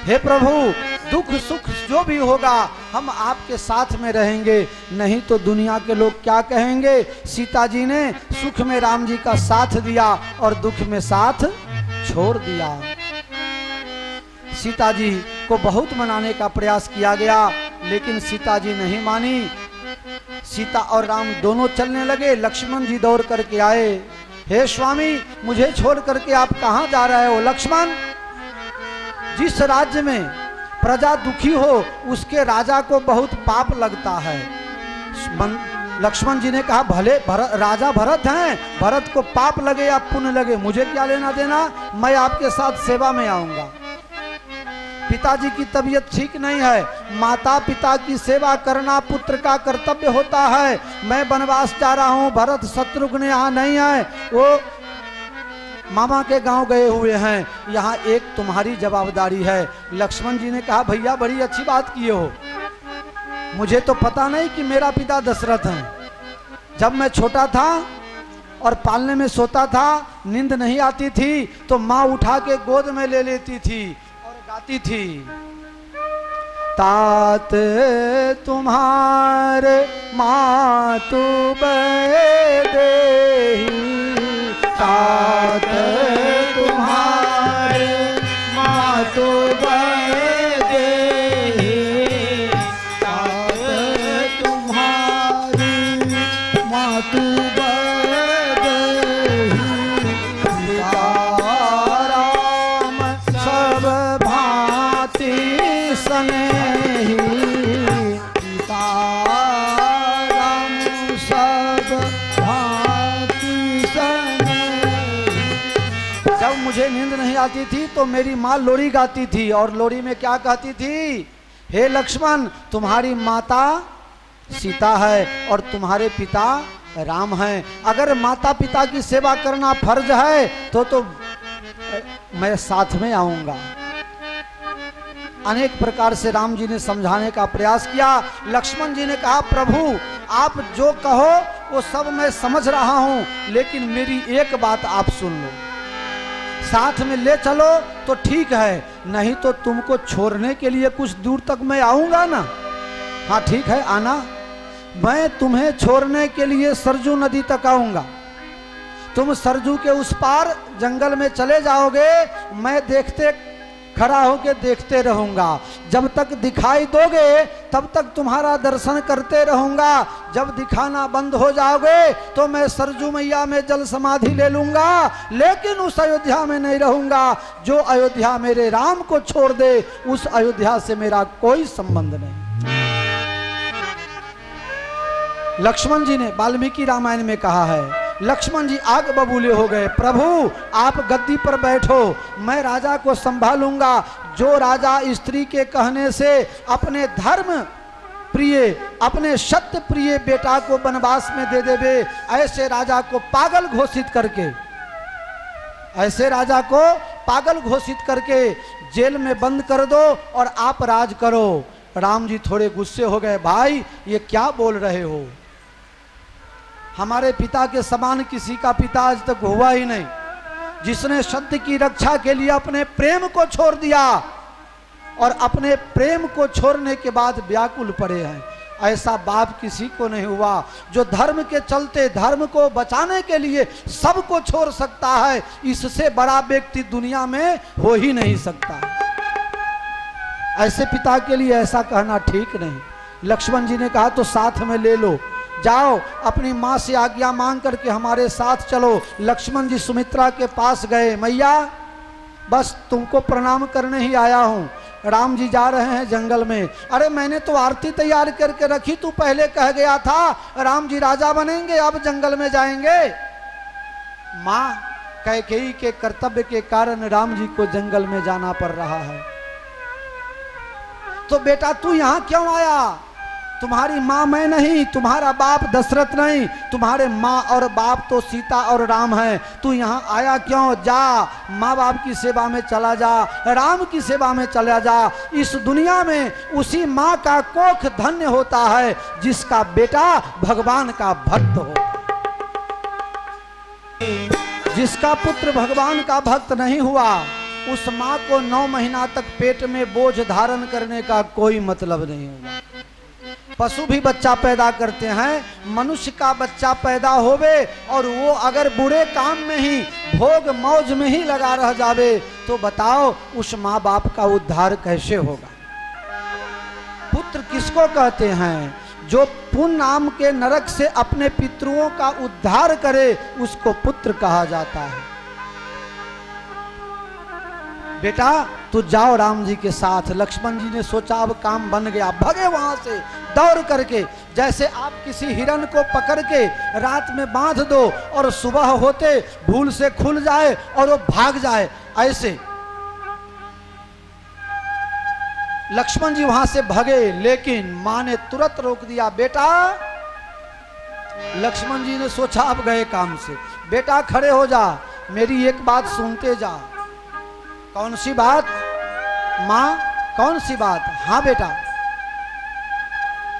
हे प्रभु, दुख सुख जो भी होगा हम आपके साथ में रहेंगे, नहीं तो दुनिया के लोग क्या कहेंगे। सीता जी ने सुख में राम जी का साथ दिया और दुख में साथ छोड़ दिया। सीता जी को बहुत मनाने का प्रयास किया गया, लेकिन सीता जी नहीं मानी। सीता और राम दोनों चलने लगे। लक्ष्मण जी दौड़ करके आए, हे स्वामी, मुझे छोड़ करके आप कहाँ जा रहे हो। लक्ष्मण, जिस राज्य में प्रजा दुखी हो उसके राजा को बहुत पाप लगता है। लक्ष्मण जी ने कहा, भले राजा भरत हैं, भरत को पाप लगे या पुण्य लगे मुझे क्या लेना देना, मैं आपके साथ सेवा में आऊंगा। पिताजी की तबीयत ठीक नहीं है, माता पिता की सेवा करना पुत्र का कर्तव्य होता है। मैं वनवास जा रहा हूँ, भरत शत्रुघ्न यहाँ नहीं है, वो मामा के गांव गए हुए हैं, यहाँ एक तुम्हारी जवाबदारी है। लक्ष्मण जी ने कहा, भैया बड़ी अच्छी बात किए हो, मुझे तो पता नहीं कि मेरा पिता दशरथ हैं। जब मैं छोटा था और पालने में सोता था, नींद नहीं आती थी तो माँ उठा के गोद में ले लेती थी और गाती थी, तात तुम्हारे मातु देही, तात तुम्हारे मातु देही, तात तुम्हारी मातु देही। राम सब भांति स्नेही, राम सब भांति स्नेही। जब मुझे नींद नहीं आती थी तो मेरी माँ लोरी गाती थी और लोरी में क्या कहती थी, हे लक्ष्मण, तुम्हारी माता सीता है और तुम्हारे पिता राम हैं। अगर माता पिता की सेवा करना फर्ज है तो मैं साथ में आऊंगा। अनेक प्रकार से राम जी ने समझाने का प्रयास किया। लक्ष्मण जी ने कहा, प्रभु आप जो कहो वो सब मैं समझ रहा हूं, लेकिन मेरी एक बात आप सुन लो, साथ में ले चलो तो ठीक है, नहीं तो तुमको छोड़ने के लिए कुछ दूर तक मैं आऊंगा ना। हाँ ठीक है, आना, मैं तुम्हें छोड़ने के लिए सरजू नदी तक आऊंगा। तुम सरजू के उस पार जंगल में चले जाओगे, मैं देखते खड़ा होकर देखते रहूंगा। जब तक दिखाई दोगे तब तक तुम्हारा दर्शन करते रहूंगा। जब दिखाना बंद हो जाओगे तो मैं सरजू मैया में जल समाधि ले लूंगा, लेकिन उस अयोध्या में नहीं रहूंगा। जो अयोध्या मेरे राम को छोड़ दे उस अयोध्या से मेरा कोई संबंध नहीं। लक्ष्मण जी ने वाल्मीकि रामायण में कहा है, लक्ष्मण जी आग बबूले हो गए, प्रभु आप गद्दी पर बैठो, मैं राजा को संभालूंगा। जो राजा स्त्री के कहने से अपने धर्म प्रिय, अपने सत्य प्रिय बेटा को वनवास में दे देवे, ऐसे राजा को पागल घोषित करके, ऐसे राजा को पागल घोषित करके जेल में बंद कर दो और आप राज करो। राम जी थोड़े गुस्से हो गए, भाई ये क्या बोल रहे हो, हमारे पिता के समान किसी का पिता आज तक हुआ ही नहीं, जिसने सत्य की रक्षा के लिए अपने प्रेम को छोड़ दिया और अपने प्रेम को छोड़ने के बाद व्याकुल पड़े हैं। ऐसा बाप किसी को नहीं हुआ जो धर्म के चलते, धर्म को बचाने के लिए सबको छोड़ सकता है। इससे बड़ा व्यक्ति दुनिया में हो ही नहीं सकता। ऐसे पिता के लिए ऐसा कहना ठीक नहीं। लक्ष्मण जी ने कहा तो साथ में ले लो, जाओ अपनी माँ से आज्ञा मांग करके हमारे साथ चलो। लक्ष्मण जी सुमित्रा के पास गए, मैया बस तुमको प्रणाम करने ही आया हूँ, राम जी जा रहे हैं जंगल में। अरे मैंने तो आरती तैयार करके रखी, तू पहले कह गया था राम जी राजा बनेंगे, अब जंगल में जाएंगे। माँ कैकेयी के कर्तव्य के कारण राम जी को जंगल में जाना पड़ रहा है। तो बेटा तू यहां क्यों आया? तुम्हारी माँ मैं नहीं, तुम्हारा बाप दशरथ नहीं, तुम्हारे माँ और बाप तो सीता और राम हैं। तू यहाँ आया क्यों? जा माँ बाप की सेवा में चला जा, राम की सेवा में चला जा। इस दुनिया में उसी माँ का कोख धन्य होता है जिसका बेटा भगवान का भक्त हो। जिसका पुत्र भगवान का भक्त नहीं हुआ उस माँ को 9 महीना तक पेट में बोझ धारण करने का कोई मतलब नहीं होगा। पशु भी बच्चा पैदा करते हैं, मनुष्य का बच्चा पैदा होवे और वो अगर बुरे काम में ही भोग मौज में ही लगा रह जावे तो बताओ उस माँ बाप का उद्धार कैसे होगा? पुत्र किसको कहते हैं? जो पुण्य नाम के नरक से अपने पितरों का उद्धार करे उसको पुत्र कहा जाता है। बेटा तू जाओ राम जी के साथ। लक्ष्मण जी ने सोचा अब काम बन गया, भगे वहां से दौड़ करके। जैसे आप किसी हिरण को पकड़ के रात में बांध दो और सुबह होते भूल से खुल जाए और वो भाग जाए, ऐसे लक्ष्मण जी वहां से भगे। लेकिन मां ने तुरंत रोक दिया, बेटा। लक्ष्मण जी ने सोचा अब गए काम से। बेटा खड़े हो जा, मेरी एक बात सुनते जा। कौन सी बात? मां कौन सी बात? हाँ बेटा,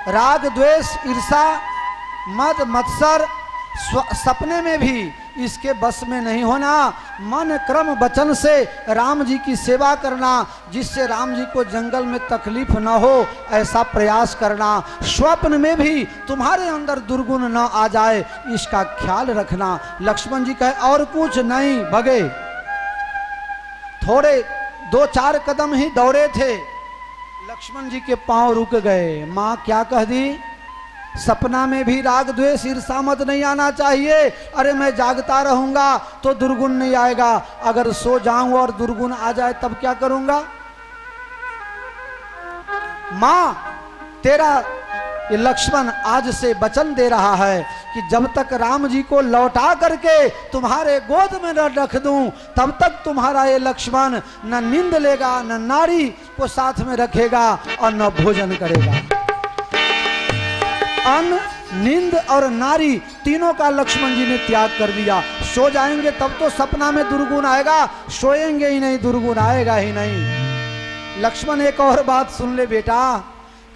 राग द्वेष ईर्षा मद मत्सर सपने में भी इसके बस में नहीं होना। मन क्रम वचन से राम जी की सेवा करना, जिससे राम जी को जंगल में तकलीफ न हो ऐसा प्रयास करना। स्वप्न में भी तुम्हारे अंदर दुर्गुण न आ जाए इसका ख्याल रखना। लक्ष्मण जी कहे और कुछ नहीं, भगे। थोड़े 2-4 कदम ही दौड़े थे, लक्ष्मण जी के पांव रुक गए। मां क्या कह दी? सपना में भी राग द्वेष ईर्षा मत नहीं आना चाहिए। अरे मैं जागता रहूंगा तो दुर्गुण नहीं आएगा, अगर सो जाऊं और दुर्गुण आ जाए तब क्या करूंगा? मां तेरा ये लक्ष्मण आज से वचन दे रहा है कि जब तक राम जी को लौटा करके तुम्हारे गोद में न रख दूं तब तक तुम्हारा ये लक्ष्मण न नींद लेगा, न नारी को साथ में रखेगा और न भोजन करेगा। अन्न, नींद और नारी तीनों का लक्ष्मण जी ने त्याग कर दिया। सो जाएंगे तब तो सपना में दुर्गुण आएगा, सोएंगे ही नहीं दुर्गुण आएगा ही नहीं। लक्ष्मण एक और बात सुन ले बेटा,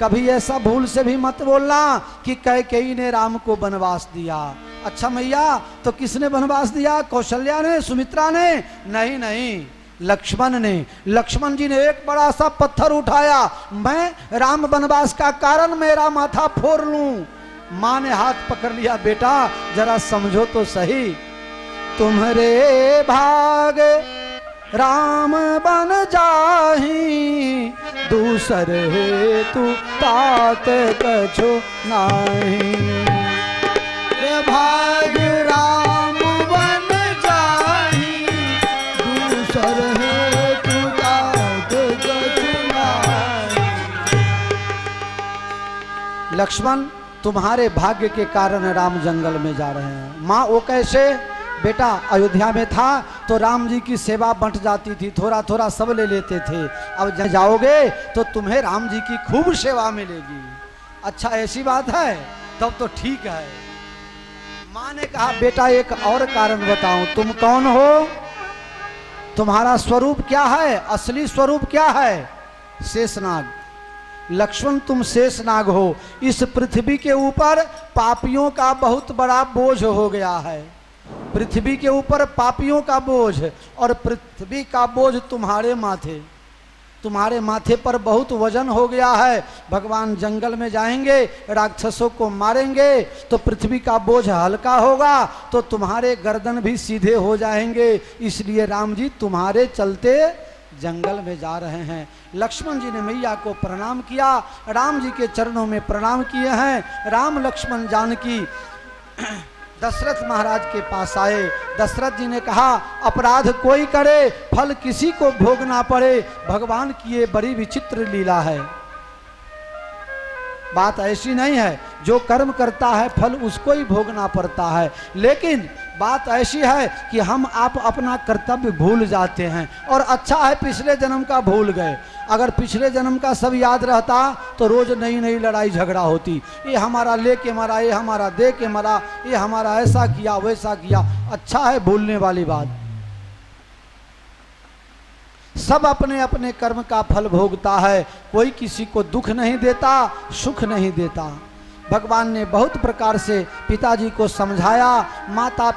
कभी ऐसा भूल से भी मत बोलना कि कैकेयी ने राम को वनवास दिया। अच्छा मैया तो किसने वनवास दिया? कौशल्या ने, सुमित्रा ने? नहीं नहीं, लक्ष्मण ने। लक्ष्मण जी ने एक बड़ा सा पत्थर उठाया, मैं राम वनवास का कारण मेरा माथा फोड़ लूं। मां ने हाथ पकड़ लिया, बेटा जरा समझो तो सही, तुम्हारे भाग राम बन जाही, दूसरे तू तात कछु नाही। भाग राम बन जाही, दूसरे तू तात कछु नाही। लक्ष्मण तुम्हारे भाग्य के कारण राम जंगल में जा रहे हैं। माँ वो कैसे? बेटा अयोध्या में था तो राम जी की सेवा बंट जाती थी, थोड़ा थोड़ा सब ले लेते थे। अब जाओगे तो तुम्हें राम जी की खूब सेवा मिलेगी। अच्छा ऐसी बात है, तब तो ठीक है। माँ ने कहा बेटा एक और कारण बताऊं, तुम कौन हो? तुम्हारा स्वरूप क्या है? असली स्वरूप क्या है? शेषनाग। लक्ष्मण तुम शेषनाग हो। इस पृथ्वी के ऊपर पापियों का बहुत बड़ा बोझ हो गया है। पृथ्वी के ऊपर पापियों का बोझ, और पृथ्वी का बोझ तुम्हारे माथे, तुम्हारे माथे पर बहुत वजन हो गया है। भगवान जंगल में जाएंगे, राक्षसों को मारेंगे तो पृथ्वी का बोझ हल्का होगा, तो तुम्हारे गर्दन भी सीधे हो जाएंगे। इसलिए राम जी तुम्हारे चलते जंगल में जा रहे हैं। लक्ष्मण जी ने मैया को प्रणाम किया, राम जी के चरणों में प्रणाम किए हैं। राम लक्ष्मण जानकी दशरथ महाराज के पास आए। दशरथ जी ने कहा, अपराध कोई करे फल किसी को भोगना पड़े, भगवान की ये बड़ी विचित्र लीला है। बात ऐसी नहीं है, जो कर्म करता है फल उसको ही भोगना पड़ता है, लेकिन बात ऐसी है कि हम आप अपना कर्तव्य भूल जाते हैं। और अच्छा है पिछले जन्म का भूल गए, अगर पिछले जन्म का सब याद रहता तो रोज नई नई लड़ाई झगड़ा होती। ये हमारा लेके मरा, ये हमारा दे के मरा, ये हमारा ऐसा किया वैसा किया। अच्छा है भूलने वाली बात। सब अपने अपने कर्म का फल भोगता है, कोई किसी को दुख नहीं देता, सुख नहीं देता। भगवान ने बहुत प्रकार से पिताजी को समझाया। माता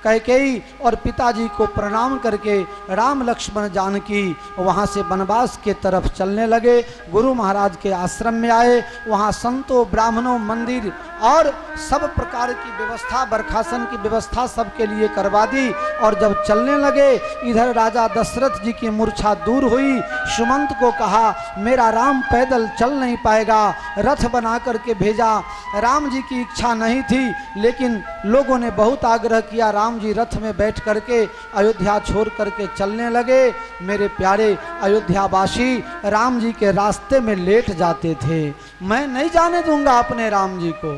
कैकेयी और पिताजी को प्रणाम करके राम लक्ष्मण जानकी वहाँ से वनवास के तरफ चलने लगे। गुरु महाराज के आश्रम में आए, वहाँ संतों ब्राह्मणों मंदिर और सब प्रकार की व्यवस्था, बरखासन की व्यवस्था सबके लिए करवा दी। और जब चलने लगे, इधर राजा दशरथ जी की मूर्छा दूर हुई। सुमंत को कहा, मेरा राम पैदल चल नहीं पाएगा, रथ बना करके भेजा। राम जी की इच्छा नहीं थी, लेकिन लोगों ने बहुत आग्रह किया। राम जी रथ में बैठ करके अयोध्या छोड़ करके चलने लगे। मेरे प्यारे अयोध्यावासी राम जी के रास्ते में लेट जाते थे। मैं नहीं जाने दूंगा अपने राम जी को।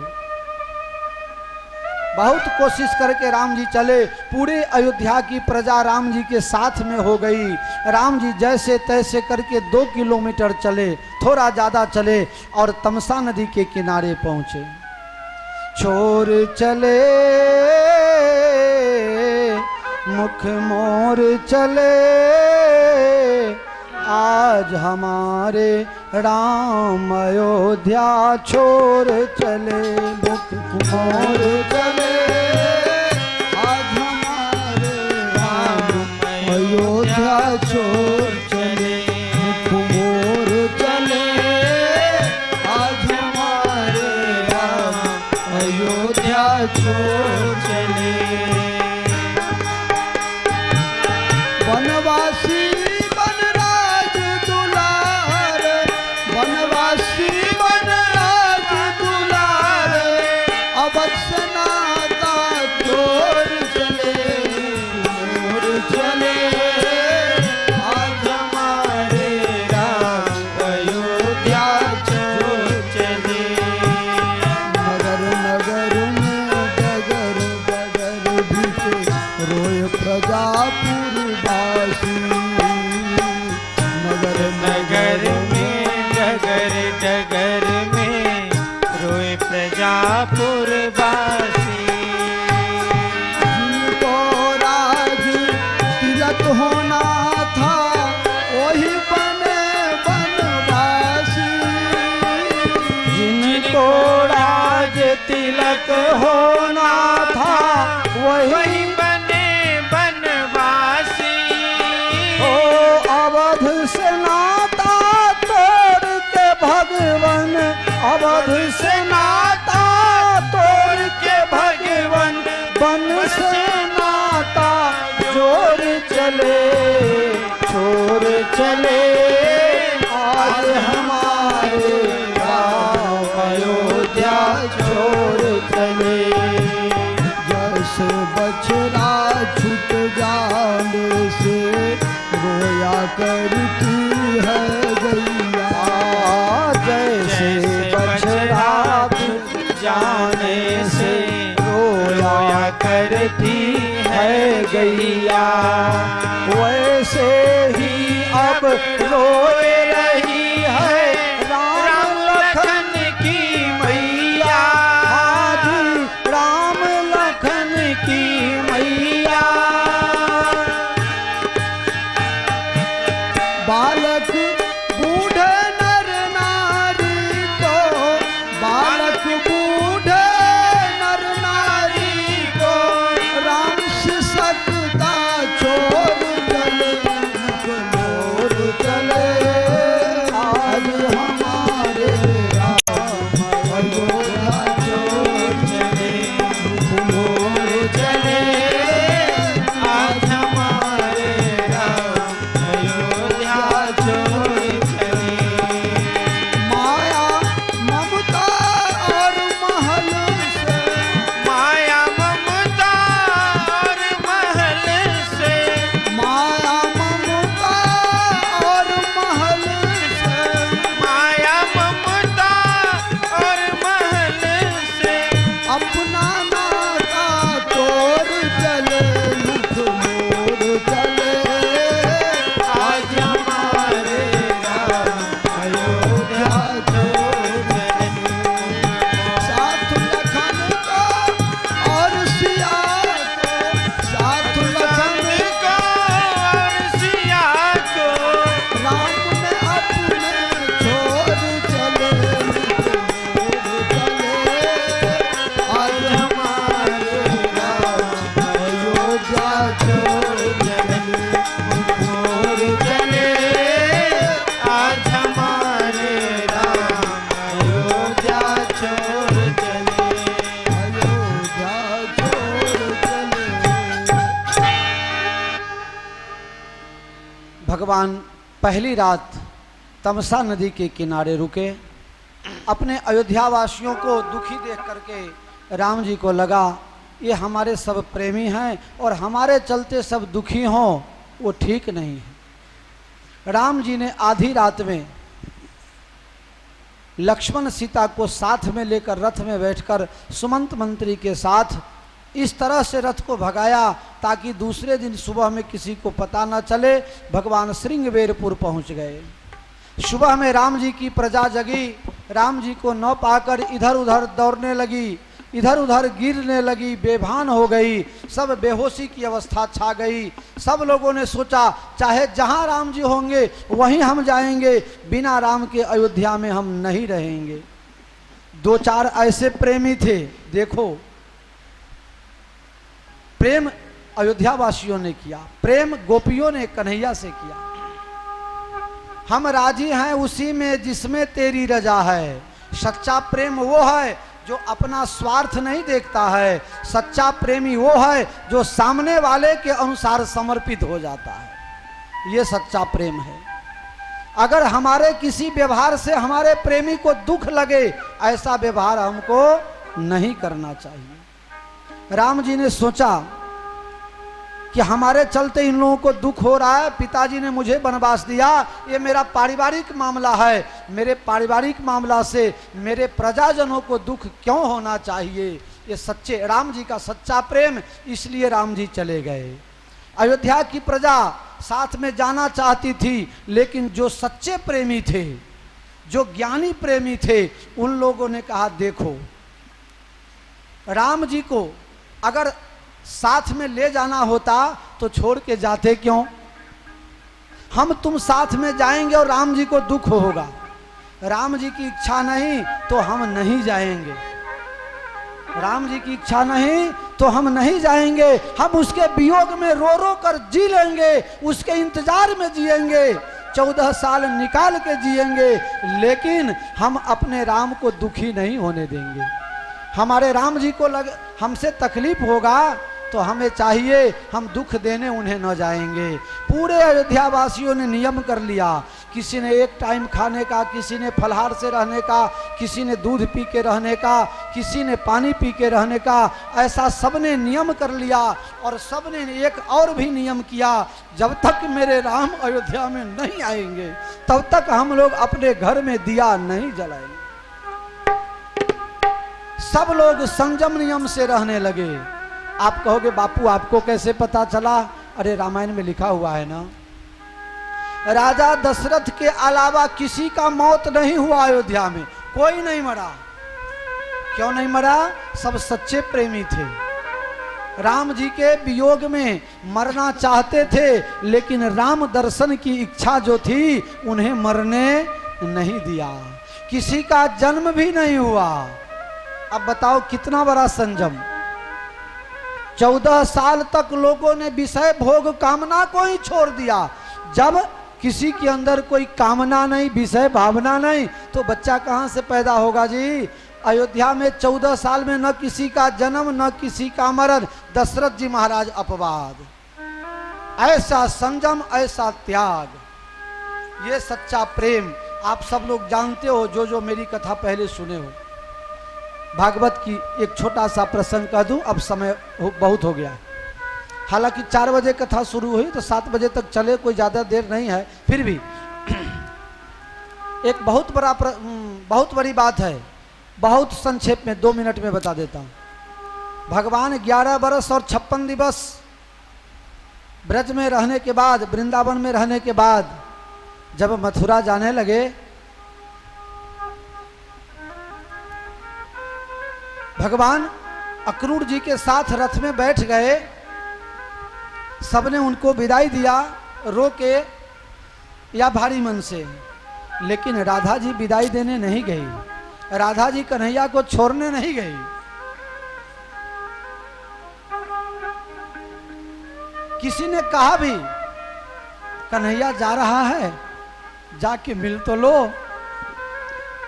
बहुत कोशिश करके राम जी चले, पूरे अयोध्या की प्रजा राम जी के साथ में हो गई। राम जी जैसे तैसे करके 2 किलोमीटर चले, थोड़ा ज़्यादा चले और तमसा नदी के किनारे पहुँचे। छोर चले मुख मोर चले, आज हमारे राम अयोध्या छोड़ चले। मुख मोर चले, आज हमारे राम अयोध्या छोड़ चले। मुख मोर चले, आज हमारे राम अयोध्या छोड़ चले। वनवासी वनराज दुलारे, वनवासी वनराज दुलारे, अवध से नाता छोड़ चले। छोड़ चले, आज हमारे राम अयोध्या छोड़ चले। नगर नगर में डगर डगर बीचे रोए प्रजापुरवासी। नगर नगर में डगर डगर में रोए प्रजापुरवासी। जिनको राज तिलक होना था, वही बने वनवासी। जिनको राज तिलक होना था वही बने बनवासी। ओ अवध से नाता तोड़ के भगवन, अवध से नाता तोड़ के भगवन, बन से नाता जोड़ चले। छोड़ चले, आज हमारे राम अयोध्या छोड़ चले। जैसे बछड़ा छूट जाने से रोया करती है गैया। जैसे बछड़ा छूट जाने से रोया करती है गैया, वैसे ही अब रोए रही है राम लखन की मैया। हाजी राम लखन की मैया। बालक बूढ़े नर नारी को, बालक बूढ़े नर नारी को, राम से सकता छोड़ चले। भगवान पहली रात तमसा नदी के किनारे रुके। अपने अयोध्या वासियों को दुखी देख करके राम जी को लगा ये हमारे सब प्रेमी हैं और हमारे चलते सब दुखी हों, वो ठीक नहीं है। राम जी ने आधी रात में लक्ष्मण सीता को साथ में लेकर रथ में बैठकर सुमंत मंत्री के साथ इस तरह से रथ को भगाया ताकि दूसरे दिन सुबह में किसी को पता न चले। भगवान श्रृंगवेरपुर पहुंच गए। सुबह में राम जी की प्रजा जगी, राम जी को न पाकर इधर उधर दौड़ने लगी, इधर उधर गिरने लगी, बेभान हो गई, सब बेहोशी की अवस्था छा गई। सब लोगों ने सोचा चाहे जहां राम जी होंगे वहीं हम जाएंगे, बिना राम के अयोध्या में हम नहीं रहेंगे। दो चार ऐसे प्रेमी थे, देखो प्रेम अयोध्या वासियों ने किया, प्रेम गोपियों ने कन्हैया से किया। हम राजी हैं उसी में जिसमें तेरी रजा है। सच्चा प्रेम वो है जो अपना स्वार्थ नहीं देखता है, सच्चा प्रेमी वो है जो सामने वाले के अनुसार समर्पित हो जाता है। ये सच्चा प्रेम है। अगर हमारे किसी व्यवहार से हमारे प्रेमी को दुख लगे, ऐसा व्यवहार हमको नहीं करना चाहिए। राम जी ने सोचा कि हमारे चलते इन लोगों को दुख हो रहा है, पिताजी ने मुझे वनवास दिया, ये मेरा पारिवारिक मामला है, मेरे पारिवारिक मामला से मेरे प्रजाजनों को दुख क्यों होना चाहिए। ये सच्चे राम जी का सच्चा प्रेम, इसलिए राम जी चले गए। अयोध्या की प्रजा साथ में जाना चाहती थी, लेकिन जो सच्चे प्रेमी थे, जो ज्ञानी प्रेमी थे, उन लोगों ने कहा देखो राम जी को अगर साथ में ले जाना होता तो छोड़ के जाते क्यों। हम तुम साथ में जाएंगे और राम जी को दुख होगा, राम जी की इच्छा नहीं तो हम नहीं जाएंगे, राम जी की इच्छा नहीं तो हम नहीं जाएंगे। हम उसके वियोग में रो रो कर जी लेंगे, उसके इंतजार में जिएंगे, 14 साल निकाल के जिएंगे, लेकिन हम अपने राम को दुखी नहीं होने देंगे। हमारे राम जी को हमसे तकलीफ होगा तो हमें चाहिए हम दुख देने उन्हें न जाएंगे। पूरे अयोध्या वासियों ने नियम कर लिया, किसी ने एक टाइम खाने का, किसी ने फलहार से रहने का, किसी ने दूध पी के रहने का, किसी ने पानी पी के रहने का, ऐसा सबने नियम कर लिया। और सबने एक और भी नियम किया, जब तक मेरे राम अयोध्या में नहीं आएंगे तब तक हम लोग अपने घर में दिया नहीं जलाएंगे। सब लोग संयम नियम से रहने लगे। आप कहोगे बापू आपको कैसे पता चला? अरे रामायण में लिखा हुआ है ना, राजा दशरथ के अलावा किसी का मौत नहीं हुआ अयोध्या में, कोई नहीं मरा। क्यों नहीं मरा? सब सच्चे प्रेमी थे, राम जी के वियोग में मरना चाहते थे, लेकिन राम दर्शन की इच्छा जो थी उन्हें मरने नहीं दिया। किसी का जन्म भी नहीं हुआ। अब बताओ कितना बड़ा संयम। 14 साल तक लोगों ने विषय भोग कामना को ही छोड़ दिया। जब किसी के अंदर कोई कामना नहीं, विषय भावना नहीं, तो बच्चा कहां से पैदा होगा जी। अयोध्या में 14 साल में न किसी का जन्म न किसी का मरण। दशरथ जी महाराज अपवाद। ऐसा संयम, ऐसा त्याग, ये सच्चा प्रेम आप सब लोग जानते हो, जो मेरी कथा पहले सुने हो। भागवत की एक छोटा सा प्रसंग कह दूं, अब समय बहुत हो गया है। हालांकि 4 बजे कथा शुरू हुई तो 7 बजे तक चले, कोई ज़्यादा देर नहीं है, फिर भी एक बहुत बड़ी बात है, बहुत संक्षेप में 2 मिनट में बता देता हूँ। भगवान 11 बरस और 56 दिवस ब्रज में रहने के बाद, वृंदावन में रहने के बाद जब मथुरा जाने लगे, भगवान अक्रूर जी के साथ रथ में बैठ गए। सबने उनको विदाई दिया रो के या भारी मन से, लेकिन राधा जी विदाई देने नहीं गई। राधा जी कन्हैया को छोड़ने नहीं गई। किसी ने कहा भी कन्हैया जा रहा है, जाके मिल तो लो।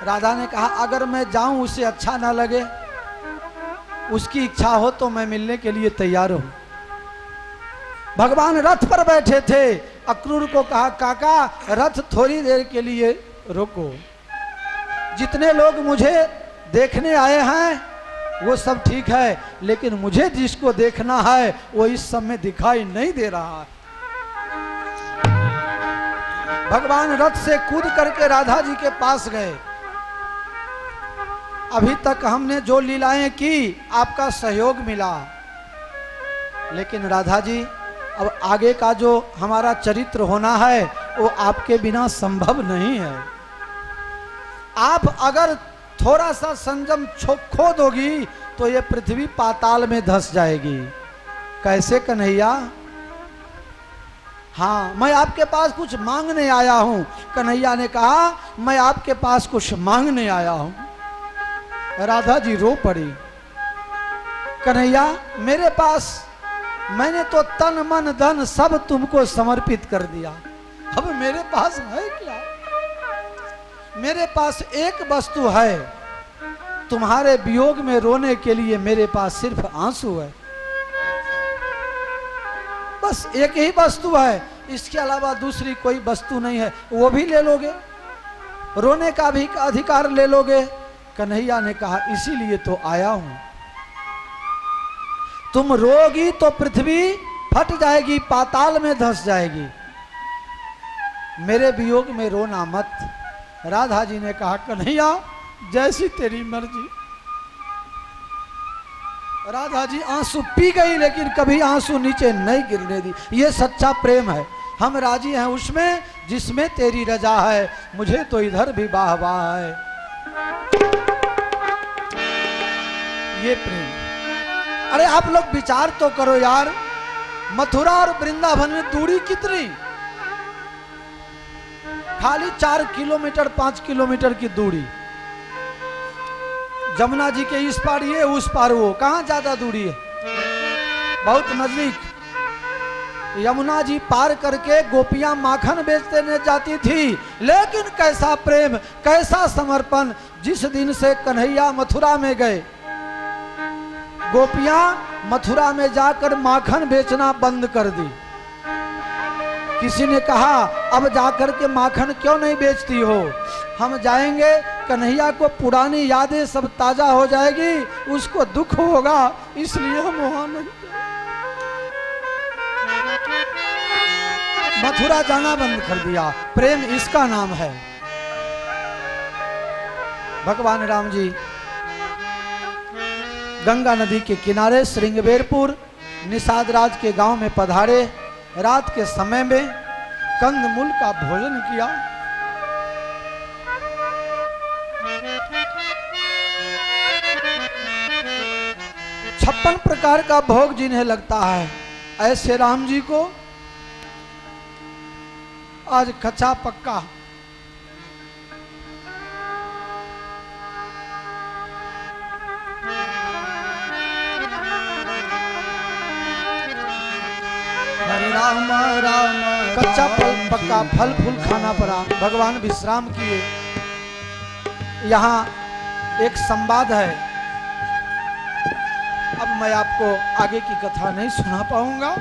राधा ने कहा अगर मैं जाऊं उसे अच्छा ना लगे, उसकी इच्छा हो तो मैं मिलने के लिए तैयार हूं। भगवान रथ पर बैठे थे, अक्रूर को कहा, काका रथ थोड़ी देर के लिए रोको, जितने लोग मुझे देखने आए हैं वो सब ठीक है, लेकिन मुझे जिसको देखना है वो इस समय दिखाई नहीं दे रहा है। भगवान रथ से कूद करके राधा जी के पास गए। अभी तक हमने जो लीलाएं की आपका सहयोग मिला, लेकिन राधा जी अब आगे का जो हमारा चरित्र होना है वो आपके बिना संभव नहीं है। आप अगर थोड़ा सा संयम खो दोगी तो ये पृथ्वी पाताल में धंस जाएगी। कैसे कन्हैया? हाँ, मैं आपके पास कुछ मांगने आया हूं। कन्हैया ने कहा, मैं आपके पास कुछ मांगने आया हूं। राधा जी रो पड़ी। कन्हैया, मेरे पास, मैंने तो तन मन धन सब तुमको समर्पित कर दिया, अब मेरे पास है क्या? मेरे पास एक वस्तु है, तुम्हारे वियोग में रोने के लिए मेरे पास सिर्फ आंसू है। बस एक ही वस्तु है, इसके अलावा दूसरी कोई वस्तु नहीं है। वो भी ले लोगे? रोने का भी अधिकार ले लोगे? कन्हैया ने कहा, इसीलिए तो आया हूं। तुम रोगी तो पृथ्वी फट जाएगी, पाताल में धंस जाएगी। मेरे वियोग में रोना मत। राधा जी ने कहा, कन्हैया जैसी तेरी मर्जी। राधा जी आंसू पी गई, लेकिन कभी आंसू नीचे नहीं गिरने दी। ये सच्चा प्रेम है। हम राजी हैं उसमें जिसमें तेरी रजा है, मुझे तो इधर भी वाह वाह है। ये प्रेम। अरे आप लोग विचार तो करो यार, मथुरा और वृंदावन में दूरी कितनी? खाली 4 किलोमीटर 5 किलोमीटर की दूरी। जमुना जी के इस पार ये, उस पार वो, कहाँ ज्यादा दूरी है? बहुत नजदीक। यमुना जी पार करके गोपियां माखन बेचने जाती थी, लेकिन कैसा प्रेम, कैसा समर्पण। जिस दिन से कन्हैया मथुरा में गए, गोपियां मथुरा में जाकर माखन बेचना बंद कर दी। किसी ने कहा, अब जाकर के माखन क्यों नहीं बेचती हो? हम जाएंगे, कन्हैया को पुरानी यादें सब ताजा हो जाएगी, उसको दुख होगा, इसलिए हम वहां नहीं। मथुरा जाना बंद कर दिया। प्रेम इसका नाम है। भगवान राम जी गंगा नदी के किनारे श्रृंगबेरपुर निषाद राज के गांव में पधारे। रात के समय में कंदमूल का भोजन किया। छप्पन प्रकार का भोग जिन्हें लगता है, ऐसे राम जी को आज कच्चा पक्का हरे राम राम कच्चा पक्का फल फूल खाना पड़ा। भगवान विश्राम किए। यहाँ एक संवाद है। अब मैं आपको आगे की कथा नहीं सुना पाऊंगा,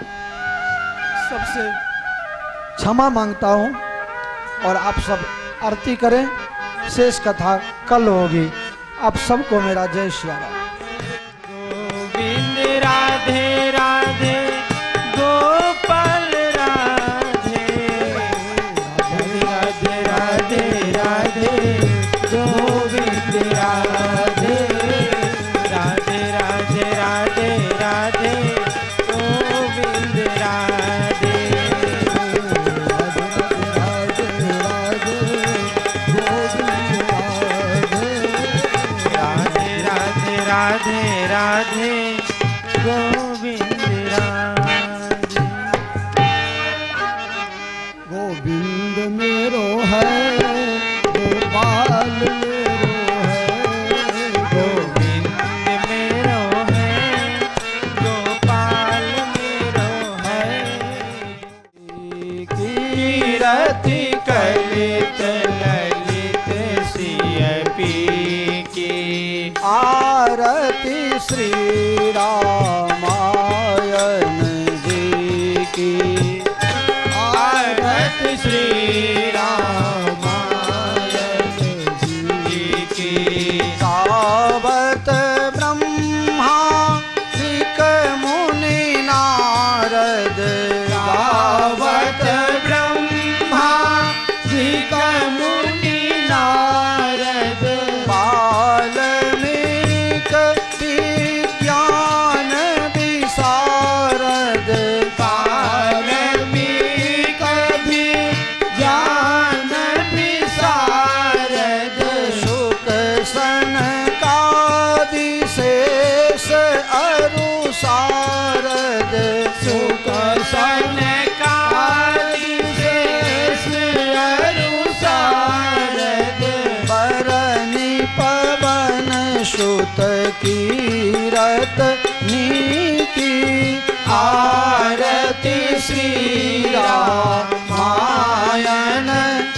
सबसे क्षमा मांगता हूं। और आप सब आरती करें, शेष कथा कल होगी। आप सबको मेरा जय श्री राम। गोविंद राधे राधे गोपाल राधे राधे राधे राधे गोविंद राधे राधे राधे राधे राधे गोविंद राधे राधे राधे गोविंद राधे। गोविंद मेरो है, गोपाल मेरो है। गोविंद मेरो है, गोपाल मेरो है। कीरति कलित ललित सिय पी की आरती श्री रामायण जी की। आरती श्री रामायण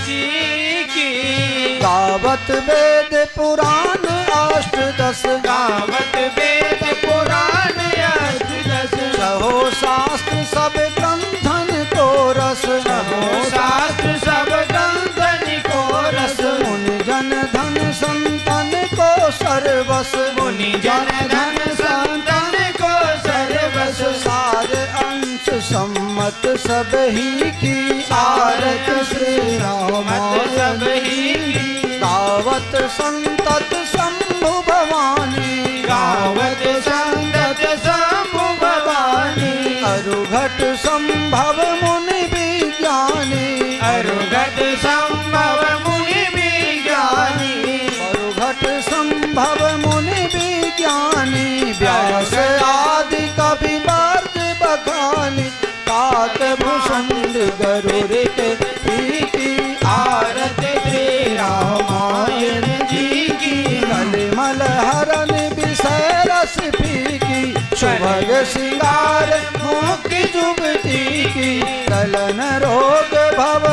जी की। गावत वेद पुराण अष्टदश, गावत वेद पुराण अष्टदश, सहो शास्त्र सब ग्रंथन को रस, सहो शास्त्र सब ग्रंथन को रस। मुनि जन धन संतन को सर्वस, मुनि जन धन संतन को सर्वस। सारे अंश सम्मत सब ही की सारथ श्री रामायण सब ही गावत संतत शंभु भवानी, गावत संतत शंभु भवानी। अरुघट संभव मुनि विज्ञानी, अरुघट संभव मुनि विज्ञानी। अरुघट संभव मुनि विज्ञानी। व्यास आदि कवि वार्त बखानी, काकभूषण गरुड़ के प्रीति। आरती श्री रामायण जी की। कलिमल हरण विषय रस फीकी, सुभग श्रृंगार मुक्ति जुगती की। कलन रोग भव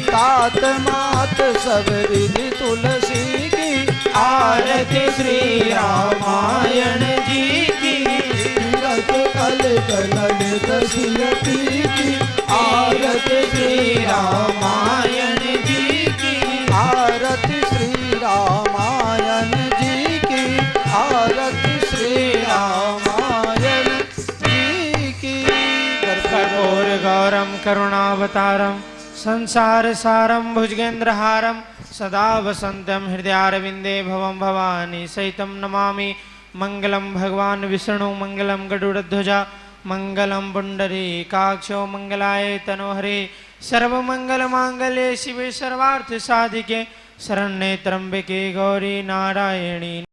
तात मात सब विधि तुलसी की। आरती श्री रामायण जी की। तीरथ कल ललित शिल्पी की। आरती श्री रामायण जी की। आरती श्री रामायण जी की। आरती श्री रामायण जी की। कर्पूर गौरम करुणावतारम संसार सारम भुजगेन्द्रहारम सदा वसंतम हृदयारविंदे भवम भवानी सहितम नमामि। मंगलम भगवान विष्णु मंगलम गरुड़ध्वजा मंगलम पुंडरीकाक्षो मंगलाय तनोहरे। सर्वमंगल मांगल्ये शिवे सर्वार्थ साधिके शरण्ये त्र्यंबके गौरी नारायणी।